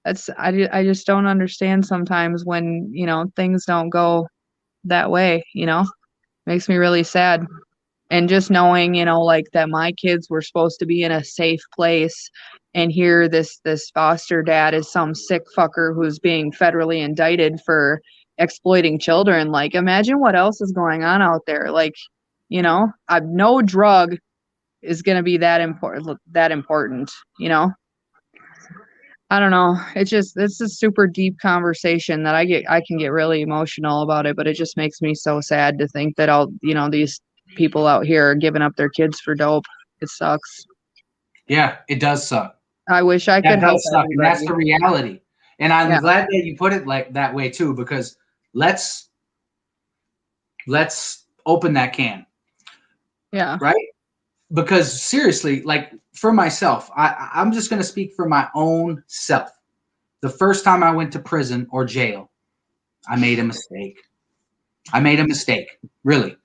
B: I just don't understand sometimes when, things don't go that way, makes me really sad. And just knowing, like that my kids were supposed to be in a safe place, and here this foster dad is some sick fucker who's being federally indicted for exploiting children. Like imagine what else is going on out there. Like, no drug is going to be that important, I don't know. It's a super deep conversation that I can get really emotional about it, but it just makes me so sad to think that these people out here are giving up their kids for dope. It sucks.
A: Yeah, it does suck.
B: I wish I could
A: That
B: help
A: does suck, and that's
B: everybody.
A: the reality. And I'm
B: Yeah.
A: glad that you put it like that way too, because let's open that can,
B: Yeah.
A: right? Because seriously, like for myself, I'm just going to speak for my own self. The first time I went to prison or jail, I made a mistake. I made a mistake, really.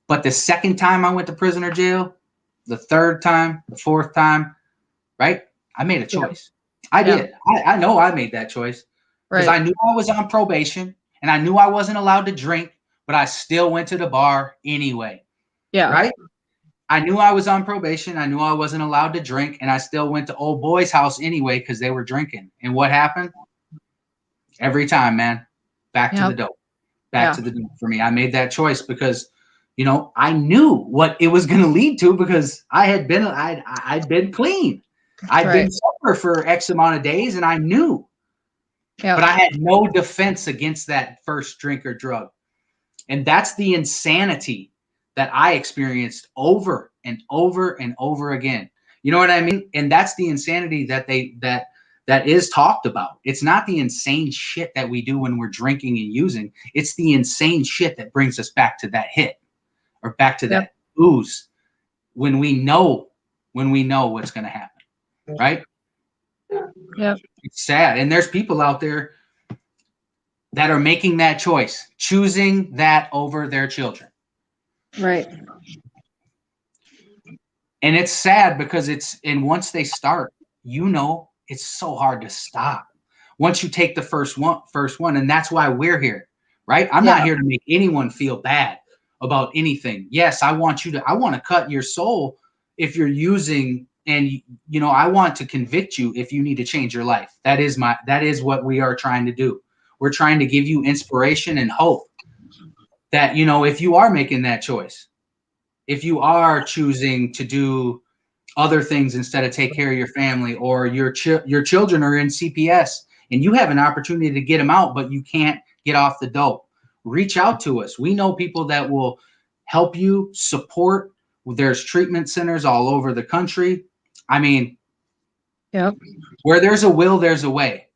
A: But the second time I went to prison or jail, the third time, the fourth time, right? I made a
B: Yeah.
A: choice. I
B: Yeah.
A: did. I know I made that choice because
B: Right.
A: I knew I was on probation and I knew I wasn't allowed to drink, but I still went to the bar anyway,
B: Yeah.
A: right? I knew I was on probation. I knew I wasn't allowed to drink, and I still went to old boy's house anyway because they were drinking. And what happened? Every time, man, back to
B: Yep.
A: the dope, back
B: Yeah.
A: to the dope for me. I made that choice because, I knew what it was going to lead to because I'd been clean. I'd
B: Right.
A: been sober for X amount of days, and I knew,
B: Yep.
A: but I had no defense against that first drink or drug. And that's the insanity that I experienced over and over and over again. You know what I mean? And that's the insanity that is talked about. It's not the insane shit that we do when we're drinking and using. It's the insane shit that brings us back to that hit or back to
B: Yep.
A: that ooze when we know what's going to happen, right?
B: Yep.
A: It's sad. And there's people out there that are making that choice, choosing that over their children.
B: Right.
A: And it's sad because once they start, it's so hard to stop. Once you take the first one, and that's why we're here, right? I'm not
B: Yeah.
A: here to make anyone feel bad about anything. Yes, I want to cut your soul if you're using, and I want to convict you if you need to change your life. That is what we are trying to do. We're trying to give you inspiration and hope that, if you are making that choice, if you are choosing to do other things instead of take care of your family, or your children are in CPS and you have an opportunity to get them out, but you can't get off the dope. reach out to us. We know people that will help you, support. There's treatment centers all over the country. I mean,
B: Yep.
A: where there's a will, there's a way.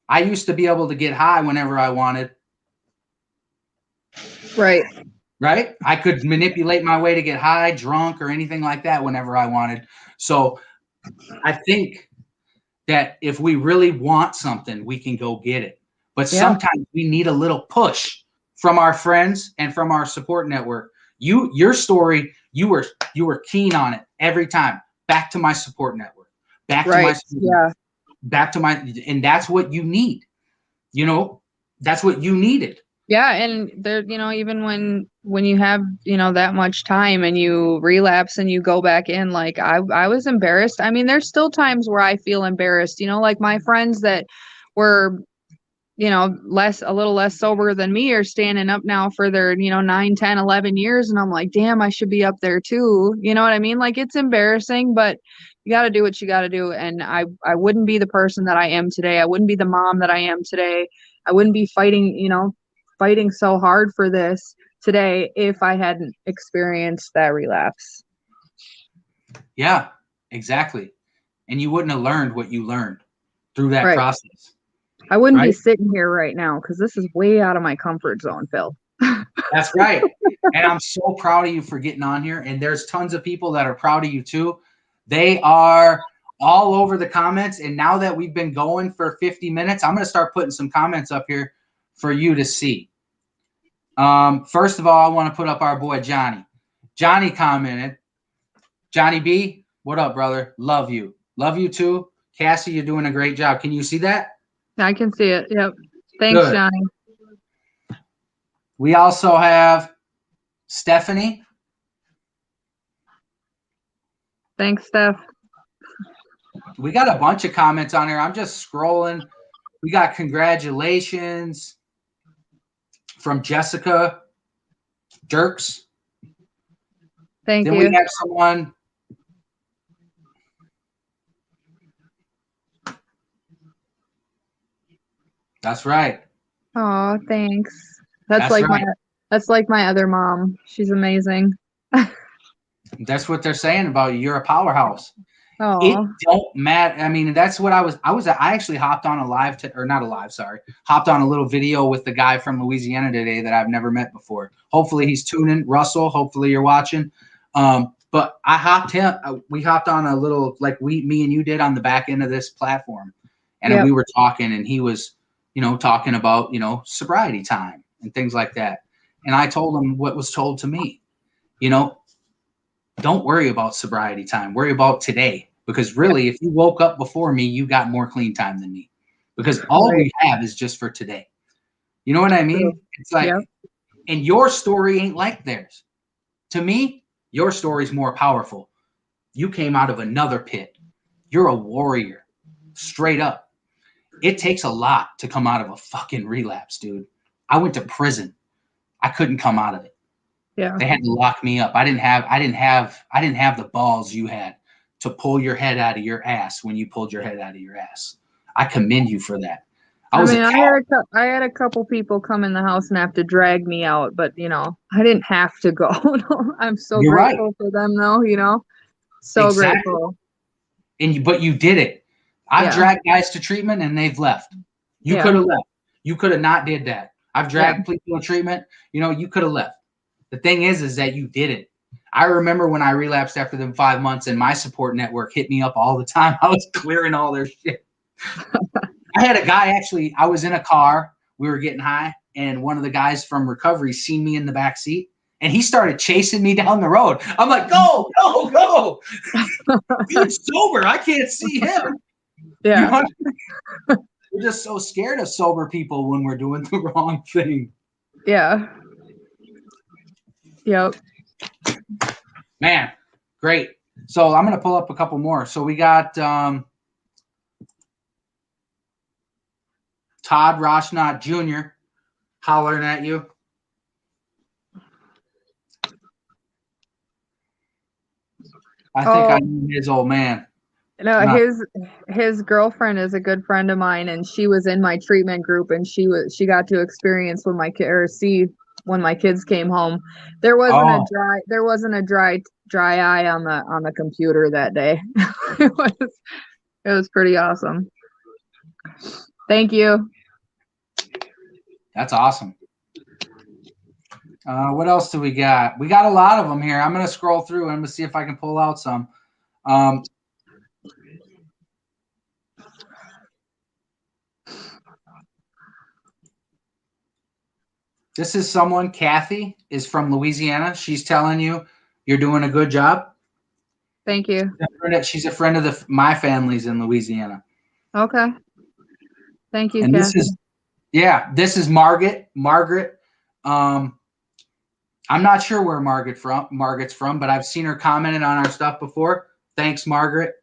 A: I used to be able to get high whenever I wanted.
B: Right.
A: Right? I could manipulate my way to get high, drunk, or anything like that whenever I wanted. So I think that if we really want something, we can go get it. But
B: Yeah.
A: sometimes we need a little push from our friends and from our support network. Your story, you were keen on it every time. Back to my support network. Back to my
B: Right. Yeah.
A: back to my, and that's what you need. You know, that's what you needed.
B: Yeah, and there, even when you have, that much time and you relapse and you go back in, like I was embarrassed. I mean, there's still times where I feel embarrassed, like my friends that were, a little less sober than me are standing up now for their, 9, 10, 11 years. And I'm like, damn, I should be up there too. You know what I mean? Like, it's embarrassing, but you got to do what you got to do. And I wouldn't be the person that I am today. I wouldn't be the mom that I am today. I wouldn't be fighting so hard for this today if I hadn't experienced that relapse.
A: Yeah, exactly. And you wouldn't have learned what you learned through that
B: Right.
A: process.
B: I wouldn't be
A: Right?
B: sitting here right now because this is way out of my comfort zone, Phil.
A: That's right. And I'm so proud of you for getting on here. And there's tons of people that are proud of you too. They are all over the comments. And now that we've been going for 50 minutes, I'm going to start putting some comments up here for you to see. First of all, I want to put up our boy Johnny. Johnny commented, Johnny B, what up, brother? Love you. Love you too. Cassie, you're doing a great job. Can you see that?
B: I can see it. Yep. Thanks,
A: Good.
B: Johnny.
A: We also have Stephanie.
B: Thanks, Steph.
A: We got a bunch of comments on here. I'm just scrolling. We got congratulations from Jessica Dirks.
B: Thank
A: Then
B: you.
A: we have someone. That's right.
B: Oh, thanks. That's
A: right.
B: like my other mom. She's amazing.
A: That's what they're saying about you. You're a powerhouse.
B: Oh,
A: It don't matter. I mean, that's what I actually hopped on a live hopped on a little video with the guy from Louisiana today that I've never met before. Hopefully he's tuning. Russell, hopefully you're watching. But we hopped on a little, like me and you did on the back end of this platform. And we were talking, and he was, talking about, sobriety time and things like that. And I told him what was told to me, don't worry about sobriety time. Worry about today. Because really, if you woke up before me, you got more clean time than me. Because all we have is just for today. You know what I mean? It's like, and your story ain't like theirs. To me, your story's more powerful. You came out of another pit. You're a warrior. Straight up. It takes a lot to come out of a fucking relapse, dude. I went to prison. I couldn't come out of it.
B: yeah.
A: They had to lock me up. I didn't have the balls you had to pull your head out of your ass when you pulled your head out of your ass. I commend you for that.
B: I had a couple people come in the house and have to drag me out, but I didn't have to go. I'm so grateful for them, though. So grateful.
A: But you did it. I've dragged guys to treatment and they've left. You could have left. You could have not did that. I've dragged people to treatment. You could have left. The thing is that you did it. I remember when I relapsed after them 5 months and my support network hit me up all the time. I was clearing all their shit. I had a guy, actually, I was in a car. We were getting high, and one of the guys from recovery seen me in the back seat, and he started chasing me down the road. I'm like, go, go, go. Dude's sober. I can't see him.
B: Yeah.
A: We're just so scared of sober people when we're doing the wrong thing.
B: Yeah. Yep.
A: Man, great. So I'm going to pull up a couple more. So we got Todd Roshnot Jr. hollering at you. I think I knew his old man.
B: No,
A: Uh,
B: his girlfriend is a good friend of mine, and she was in my treatment group, and she got to experience when my kid or see when my kids came home.
A: oh,
B: There wasn't a dry eye on the computer that day. It was pretty awesome. Thank you.
A: that's awesome. What else do we got? We got a lot of them here. I'm going to scroll through and I'm going to see if I can pull out some. Um, this is someone, Kathy, is from Louisiana. She's telling you you're doing a good job.
B: Thank you.
A: She's a friend of my family's in Louisiana.
B: Okay. Thank you,
A: And
B: Kathy.
A: this is Margaret. Margaret, I'm not sure where Margaret's from, but I've seen her commented on our stuff before. Thanks, Margaret,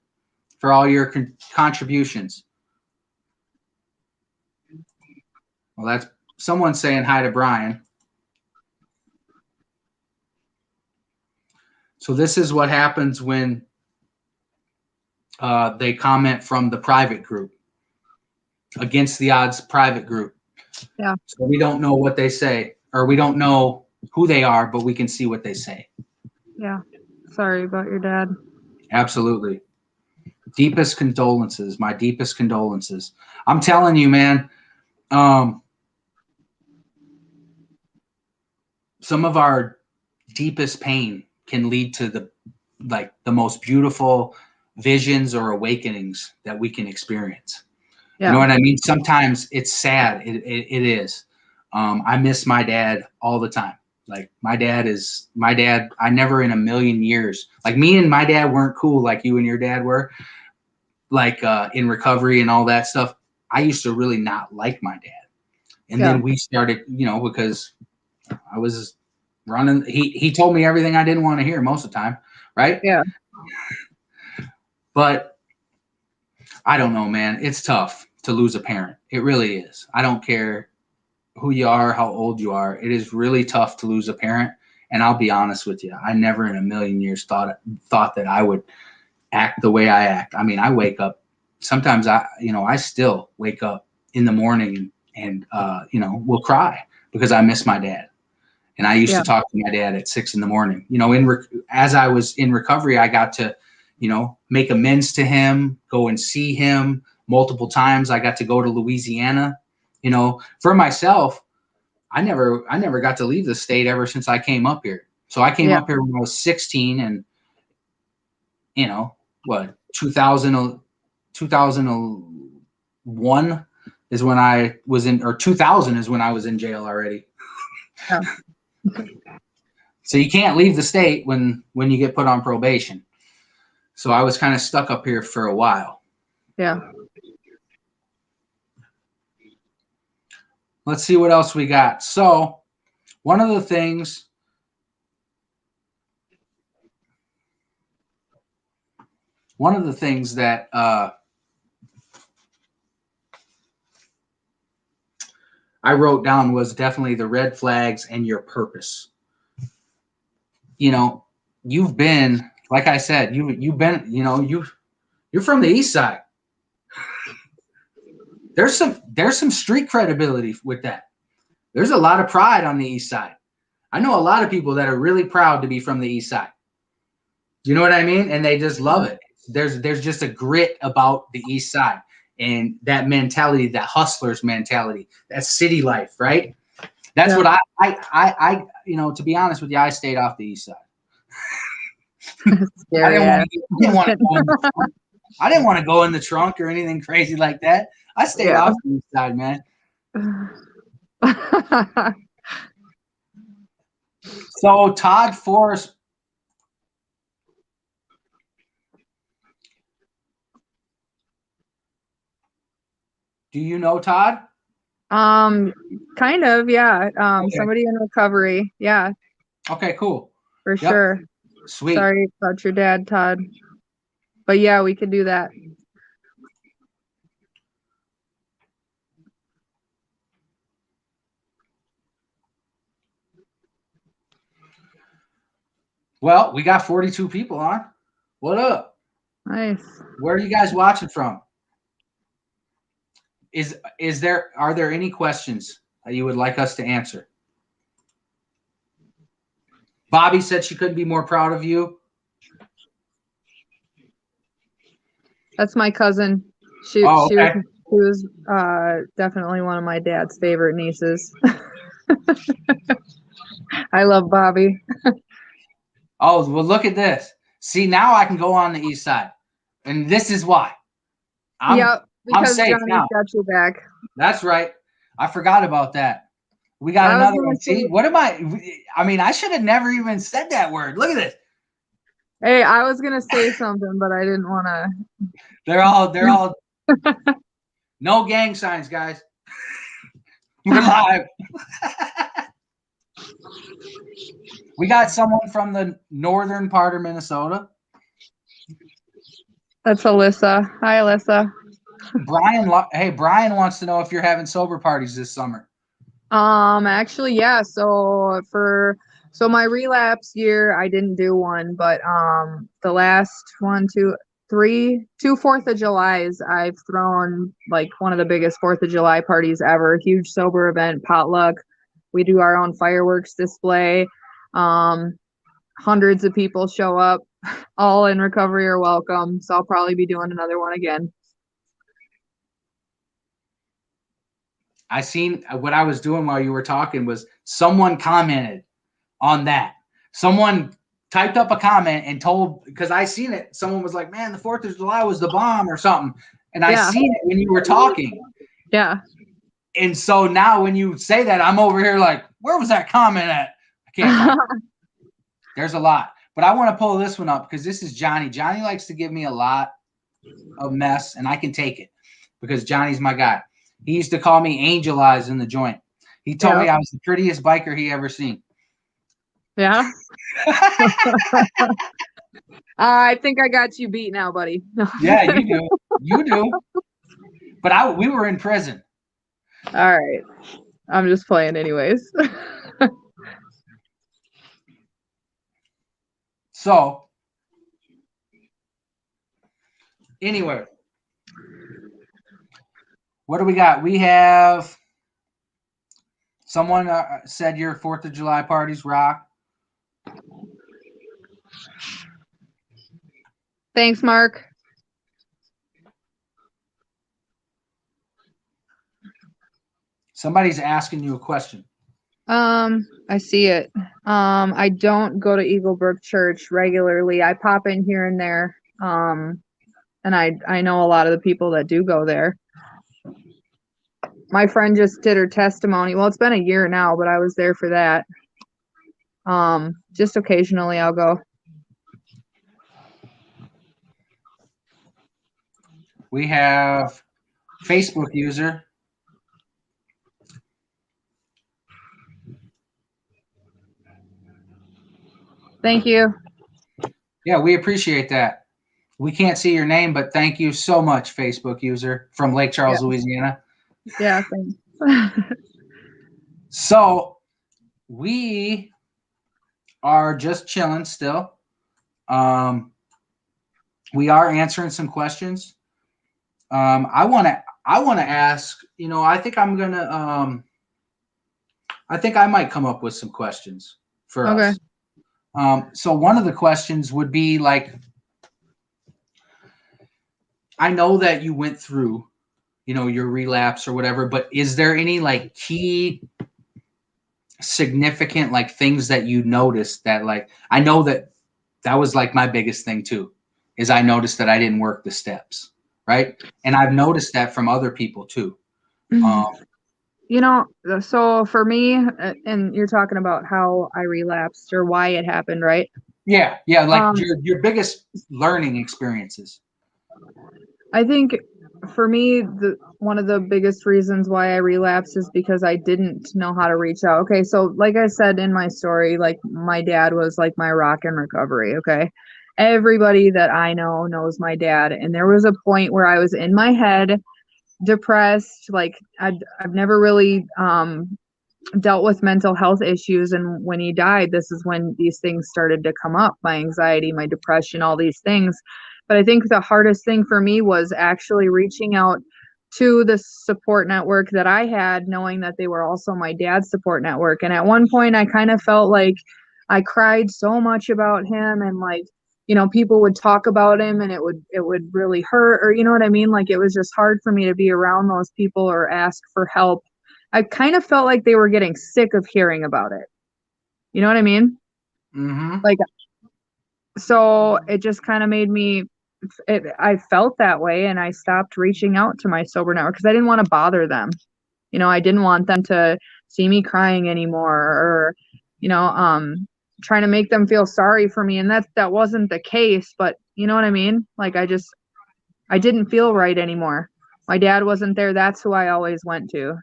A: for all your contributions. Well, that's someone saying hi to Brian. So this is what happens when they comment from the private group, against the odds private group.
B: Yeah.
A: So we don't know what they say, or we don't know who they are, but we can see what they say.
B: Yeah. Sorry about your dad.
A: Absolutely. Deepest condolences. My deepest condolences. I'm telling you, man. Some of our deepest pain can lead to the most beautiful visions or awakenings that we can experience.
B: Yeah.
A: You know what I mean? Sometimes it's sad. It is. I miss my dad all the time. Like my dad. I never in a million years, like me and my dad weren't cool like you and your dad were, like in recovery and all that stuff. I used to really not like my dad. And then we started, because I was running. He told me everything I didn't want to hear most of the time. Right.
B: Yeah.
A: But I don't know, man. It's tough to lose a parent. It really is. I don't care who you are, how old you are. It is really tough to lose a parent. And I'll be honest with you. I never in a million years thought that I would act the way I act. I mean, I wake up. Sometimes I still wake up in the morning and will cry because I miss my dad. And I used to talk to my dad at 6 a.m. As I was in recovery, I got to, make amends to him, go and see him multiple times. I got to go to Louisiana. For myself, I never got to leave the state ever since I came up here. So I came up here when I was 16, and 2001 is when I was in, or 2000 is when I was in jail already.
B: Yeah.
A: So you can't leave the state when you get put on probation. So I was kind of stuck up here for a while.
B: Yeah.
A: Let's see what else we got. So one of the things that I wrote down was definitely the red flags and your purpose. You've been, like I said, you've been, you're from the East Side. There's some street credibility with that. There's a lot of pride on the East Side. I know a lot of people that are really proud to be from the East Side. You know what I mean? And they just love it. There's just a grit about the East Side and that mentality, that hustler's mentality, that city life, right? That's what I to be honest with you, I stayed off the East Side. I didn't want to go in the trunk or anything crazy like that. I stayed off the East Side, man. So Todd Forrest. Do you know Todd?
B: Kind of, yeah. Somebody in recovery. Yeah.
A: Okay, cool.
B: For sure.
A: Sweet.
B: Sorry about your dad, Todd. But yeah, we could do that.
A: Well, we got 42 people on. What up?
B: Nice.
A: Where are you guys watching from? Are there any questions that you would like us to answer? Bobby said she couldn't be more proud of you.
B: That's my cousin. She
A: Oh,
B: she
A: okay.
B: was definitely one of my dad's favorite nieces. I love Bobby.
A: Oh, well, look at this. See, now I can go on the east side. And this is why.
B: Yep,
A: I'm
B: because
A: safe
B: Johnny's
A: now.
B: got your back.
A: That's right. I forgot about that. We got
B: I was
A: another
B: gonna
A: one. See,
B: say,
A: what am I mean, I should have never even said that word. Look at this.
B: hey, I was gonna say something, but I didn't want to.
A: They're all no gang signs, guys. We're live. We got someone from the northern part of Minnesota.
B: That's Alyssa. Hi, Alyssa.
A: Brian wants to know if you're having sober parties this summer.
B: Actually, yeah. So my relapse year, I didn't do one, but the last one, two, three, two 4th of Julys, I've thrown like one of the biggest 4th of July parties ever. Huge sober event, potluck. We do our own fireworks display. Um, Hundreds of people show up, all in recovery or welcome. So I'll probably be doing another one again.
A: I seen what I was doing while you were talking was someone commented on that. Someone typed up a comment and told, because I seen it. Someone was like, "Man, the 4th of July was the bomb" or something, and I seen it when you were talking.
B: Yeah.
A: And so now when you say that, I'm over here like, where was that comment at? I can't find it. There's a lot. But I want to pull this one up because this is Johnny. Johnny likes to give me a lot of mess, and I can take it because Johnny's my guy. He used to call me Angel Eyes in the joint. He told me I was the prettiest biker he ever seen.
B: Yeah. I think I got you beat now, buddy.
A: Yeah, you do. You do. But we were in prison.
B: All right. I'm just playing anyways.
A: So, anyway, what do we got? We have someone said your 4th of July parties rock.
B: Thanks, Mark.
A: Somebody's asking you a question.
B: I see it. I don't go to Eaglebrook Church regularly. I pop in here and there. And I know a lot of the people that do go there. My friend just did her testimony. Well, it's been a year now, but I was there for that. Just occasionally I'll go.
A: We have Facebook user.
B: Thank you.
A: Yeah, we appreciate that. We can't see your name, but thank you so much, Facebook user from Lake Charles, Louisiana.
B: Yeah, thanks.
A: So we are just chilling still. We are answering some questions. I want to ask. I think I think I might come up with some questions for us. So one of the questions would be like, I know that you went through, your relapse or whatever, but is there any like key significant like things that you noticed that like, I know that was like my biggest thing too, is I noticed that I didn't work the steps, right? And I've noticed that from other people too.
B: So for me, and you're talking about how I relapsed or why it happened, right?
A: Yeah. Like your biggest learning experiences.
B: I think for me, one of the biggest reasons why I relapsed is because I didn't know how to reach out. Okay, so like I said in my story, like my dad was like my rock in recovery. Okay, everybody that I know knows my dad, and there was a point where I was in my head, depressed. Like I've never really dealt with mental health issues, and when he died, this is when these things started to come up: my anxiety, my depression, all these things. But I think the hardest thing for me was actually reaching out to the support network that I had, knowing that they were also my dad's support network. And at one point I kind of felt like I cried so much about him, and like, people would talk about him and it would really hurt, or you know what I mean? Like, it was just hard for me to be around those people or ask for help. I kind of felt like they were getting sick of hearing about it. You know what I mean?
A: Mm-hmm.
B: Like, so it just kind of made me, I felt that way, and I stopped reaching out to my sober network because I didn't want to bother them. I didn't want them to see me crying anymore, or, you know, um, trying to make them feel sorry for me. And that wasn't the case, but you know what I mean? Like, I didn't feel right anymore. My dad wasn't there. That's who I always went to,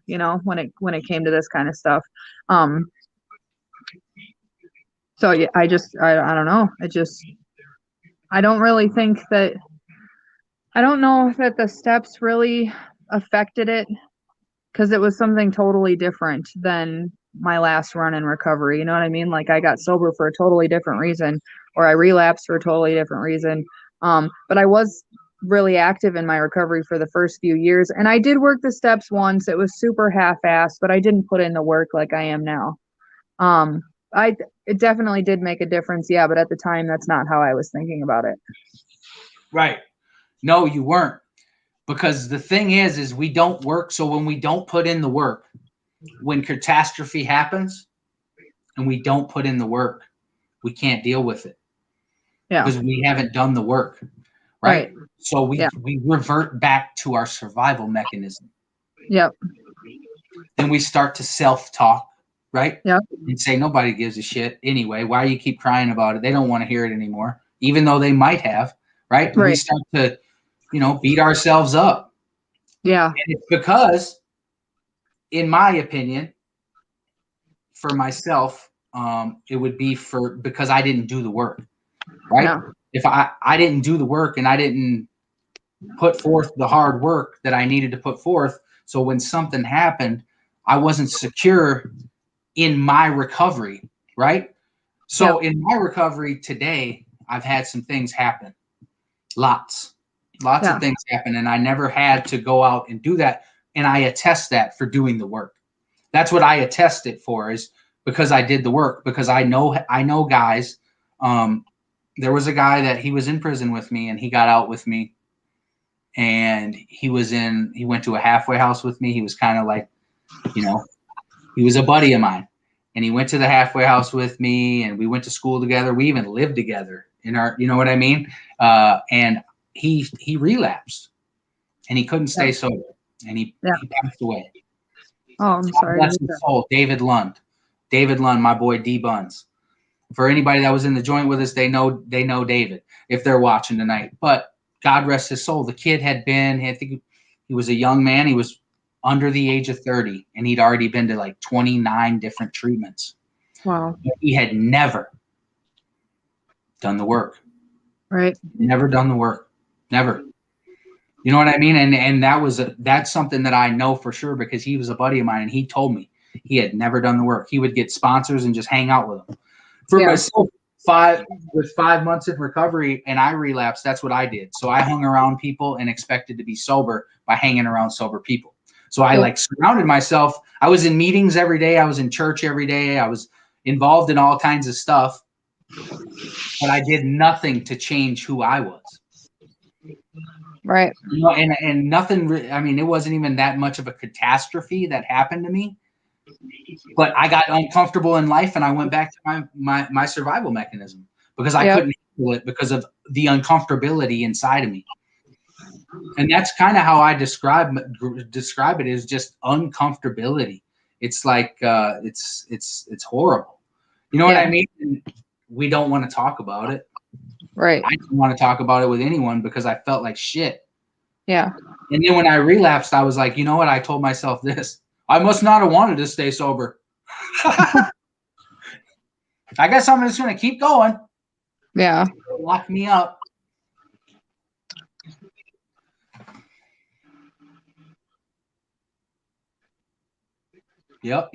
B: when it came to this kind of stuff. So yeah, I don't know. I don't really think that, I don't know that the steps really affected it, because it was something totally different than my last run in recovery. You know what I mean? Like, I got sober for a totally different reason, or I relapsed for a totally different reason. But I was really active in my recovery for the first few years, and I did work the steps once. It was super half-assed, but I didn't put in the work like I am now. Um, it definitely did make a difference, yeah, but at the time, that's not how I was thinking about it.
A: Right. No, you weren't. Because the thing is we don't work. So when we don't put in the work, when catastrophe happens and we don't put in the work, we can't deal with it.
B: Yeah.
A: Because we haven't done the work. Right. So we revert back to our survival mechanism.
B: Yep.
A: Then we start to self-talk, right?
B: Yep.
A: And say, nobody gives a shit anyway. Why do you keep crying about it? They don't want to hear it anymore, even though they might have, right? And we start to, beat ourselves up.
B: Yeah.
A: And it's because, in my opinion, for myself, it would be because I didn't do the work, right? Yeah. If I didn't do the work and I didn't put forth the hard work that I needed to put forth, so when something happened, I wasn't secure in my recovery, right? So in my recovery today, I've had some things happen. Lots of things happen, and I never had to go out and do that. And I attest that for doing the work. That's what I attest it for, is because I did the work, because I know guys. There was a guy that he was in prison with me, and he got out with me, and he went to a halfway house with me. He was kind of like, he was a buddy of mine, and he went to the halfway house with me, and we went to school together. We even lived together in our, you know what I mean? And he relapsed, and he couldn't stay sober, and he passed away.
B: Oh, I'm sorry.
A: Bless his soul, David Lund, my boy D Buns. For anybody that was in the joint with us, they know David if they're watching tonight. But God rest his soul. The kid I think he was a young man. He was under the age of 30, and he'd already been to like 29 different treatments.
B: Wow.
A: But he had never done the work.
B: Right.
A: Never done the work. Never. You know what I mean? And that's something that I know for sure, because he was a buddy of mine, and he told me he had never done the work. He would get sponsors and just hang out with them. For myself, 5 months in recovery and I relapsed, that's what I did. So I hung around people and expected to be sober by hanging around sober people. So I surrounded myself. I was in meetings every day. I was in church every day. I was involved in all kinds of stuff, but I did nothing to change who I was.
B: Right.
A: And nothing, I mean, it wasn't even that much of a catastrophe that happened to me. But I got uncomfortable in life, and I went back to my survival mechanism, because I couldn't handle it because of the uncomfortability inside of me. And that's kind of how I describe it, is just uncomfortability. It's like it's horrible. You know what I mean? And we don't want to talk about it.
B: Right.
A: I didn't want to talk about it with anyone because I felt like shit.
B: Yeah.
A: And then when I relapsed, I was like, you know what? I told myself this. I must not have wanted to stay sober. I guess I'm just going to keep going.
B: Yeah.
A: Lock me up. Yep.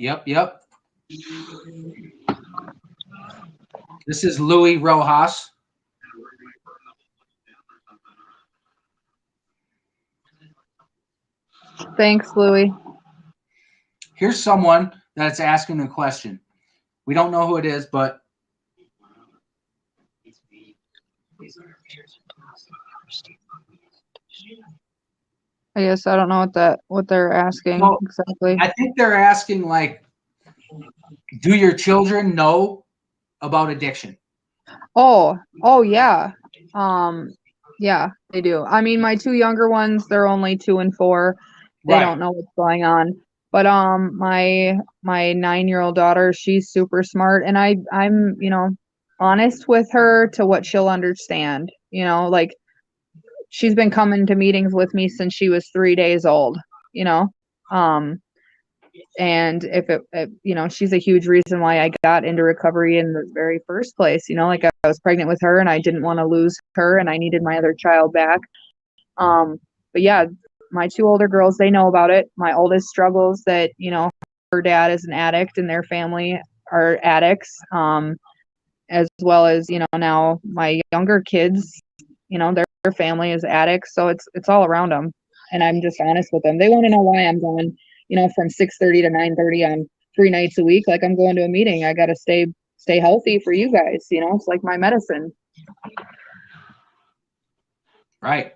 A: This is Louis Rojas.
B: Thanks, Louie.
A: Here's someone that's asking a question. We don't know who it is, but
B: I guess I don't know what they're asking
A: so
B: exactly.
A: I think they're asking, like, do your children know about addiction?
B: Oh yeah. Yeah, they do. I mean, my two younger ones, they're only 2 and 4. They
A: Right.
B: don't know what's going on. But my 9-year-old daughter, she's super smart, and I'm, honest with her to what she'll understand. Like she's been coming to meetings with me since she was 3 days old, you know. Um and if she's a huge reason why I got into recovery in the very first place. Like I was pregnant with her and I didn't want to lose her and I needed my other child back. But yeah, my two older girls, they know about it. My oldest struggles that her dad is an addict and their family are addicts, as well as now my younger kids, their family is addicts, so it's all around them. And I'm just honest with them. They want to know why I'm going from 6:30 to 9:30 on 3 nights a week. Like I'm going to a meeting. I got to stay healthy for you guys. It's like my medicine.
A: Right.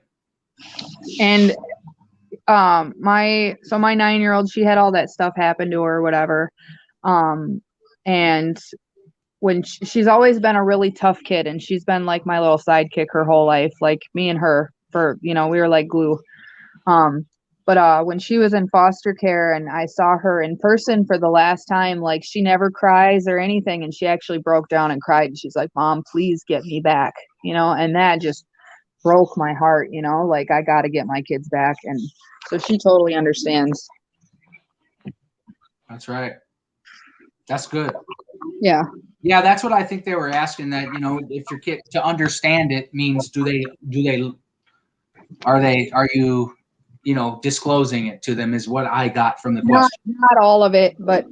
B: And my 9-year-old, she had all that stuff happen to her or whatever. And when she's always been a really tough kid, and she's been like my little sidekick her whole life, like me and her for we were like glue. But when she was in foster care and I saw her in person for the last time, like she never cries or anything, and she actually broke down and cried, and she's like, "Mom, please get me back," and that just broke my heart. Like I got to get my kids back. And so she totally understands.
A: That's right. That's good.
B: Yeah.
A: Yeah, that's what I think they were asking. That if your kid to understand it means are you disclosing it to them is what I got from the question.
B: Not all of it, but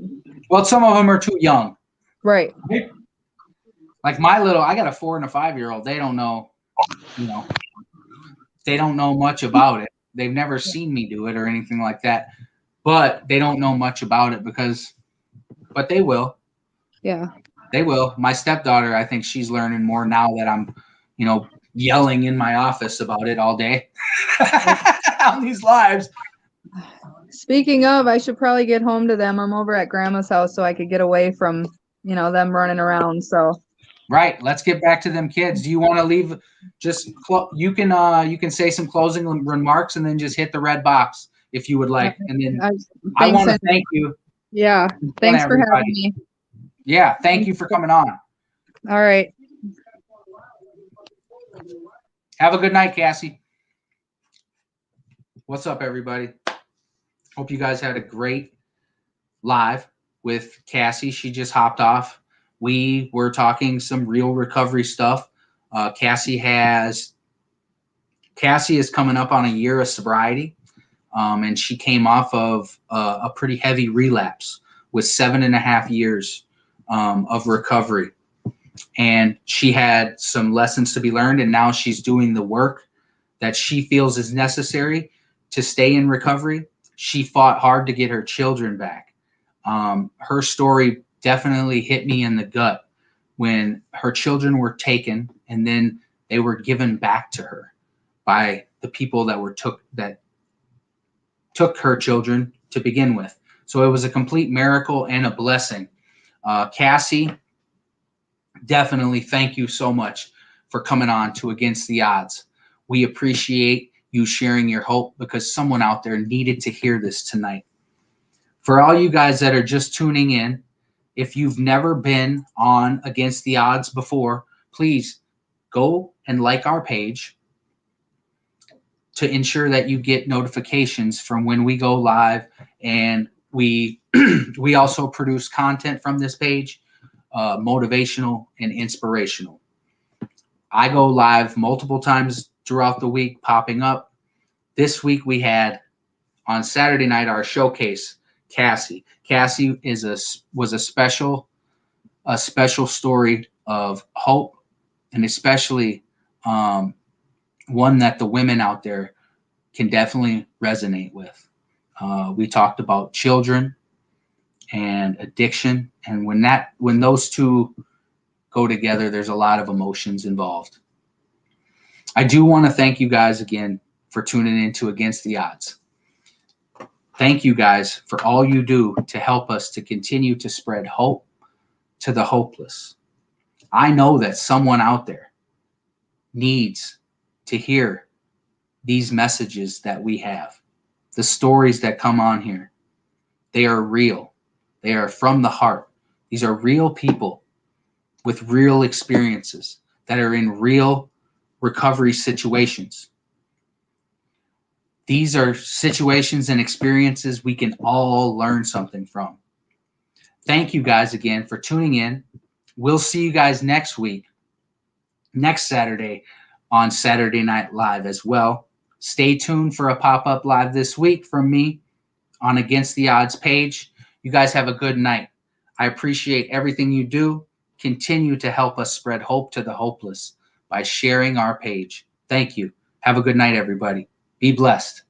A: Well, some of them are too young.
B: right.
A: Like I got a 4 and a 5-year-old. They don't know, they don't know much about it. They've never seen me do it or anything like that. But they don't know much about it but they will.
B: Yeah.
A: They will. My stepdaughter, I think she's learning more now that I'm, yelling in my office about it all day on these lives.
B: Speaking of, I should probably get home to them. I'm over at grandma's house so I could get away from, them running around. So
A: Right. Let's get back to them kids. Do you want to leave? You can say some closing remarks and then just hit the red box if you would like. And then I want to thank you.
B: Yeah. Thanks for having me.
A: Yeah. Thank you for coming on.
B: All right.
A: Have a good night, Cassie. What's up, everybody? Hope you guys had a great live with Cassie. She just hopped off. We were talking some real recovery stuff. Cassie is coming up on a year of sobriety, and she came off of a pretty heavy relapse with 7.5 years of recovery. And she had some lessons to be learned, and now she's doing the work that she feels is necessary to stay in recovery. She fought hard to get her children back. Her story definitely hit me in the gut when her children were taken and then they were given back to her by the people that took her children to begin with. So it was a complete miracle and a blessing. Cassie, definitely thank you so much for coming on to Against the Odds. We appreciate you sharing your hope because someone out there needed to hear this tonight. For all you guys that are just tuning in, if you've never been on Against the Odds before, please go and like our page to ensure that you get notifications from when we go live. And we we also produce content from this page, motivational and inspirational. I go live multiple times throughout the week, popping up. This week we had on Saturday night our showcase Cassie. Cassie was a special story of hope, and especially one that the women out there can definitely resonate with. We talked about children and addiction, and when those two go together, there's a lot of emotions involved. I do want to thank you guys again for tuning into Against the Odds. Thank you guys for all you do to help us to continue to spread hope to the hopeless. I know that someone out there needs to hear these messages that we have. The stories that come on here, they are real. They are from the heart. These are real people with real experiences that are in real recovery situations. These are situations and experiences we can all learn something from. Thank you guys again for tuning in. We'll see you guys next week, next Saturday on Saturday Night Live as well. Stay tuned for a pop-up live this week from me on Against the Odds page. You guys have a good night. I appreciate everything you do. Continue to help us spread hope to the hopeless by sharing our page. Thank you. Have a good night, everybody. Be blessed.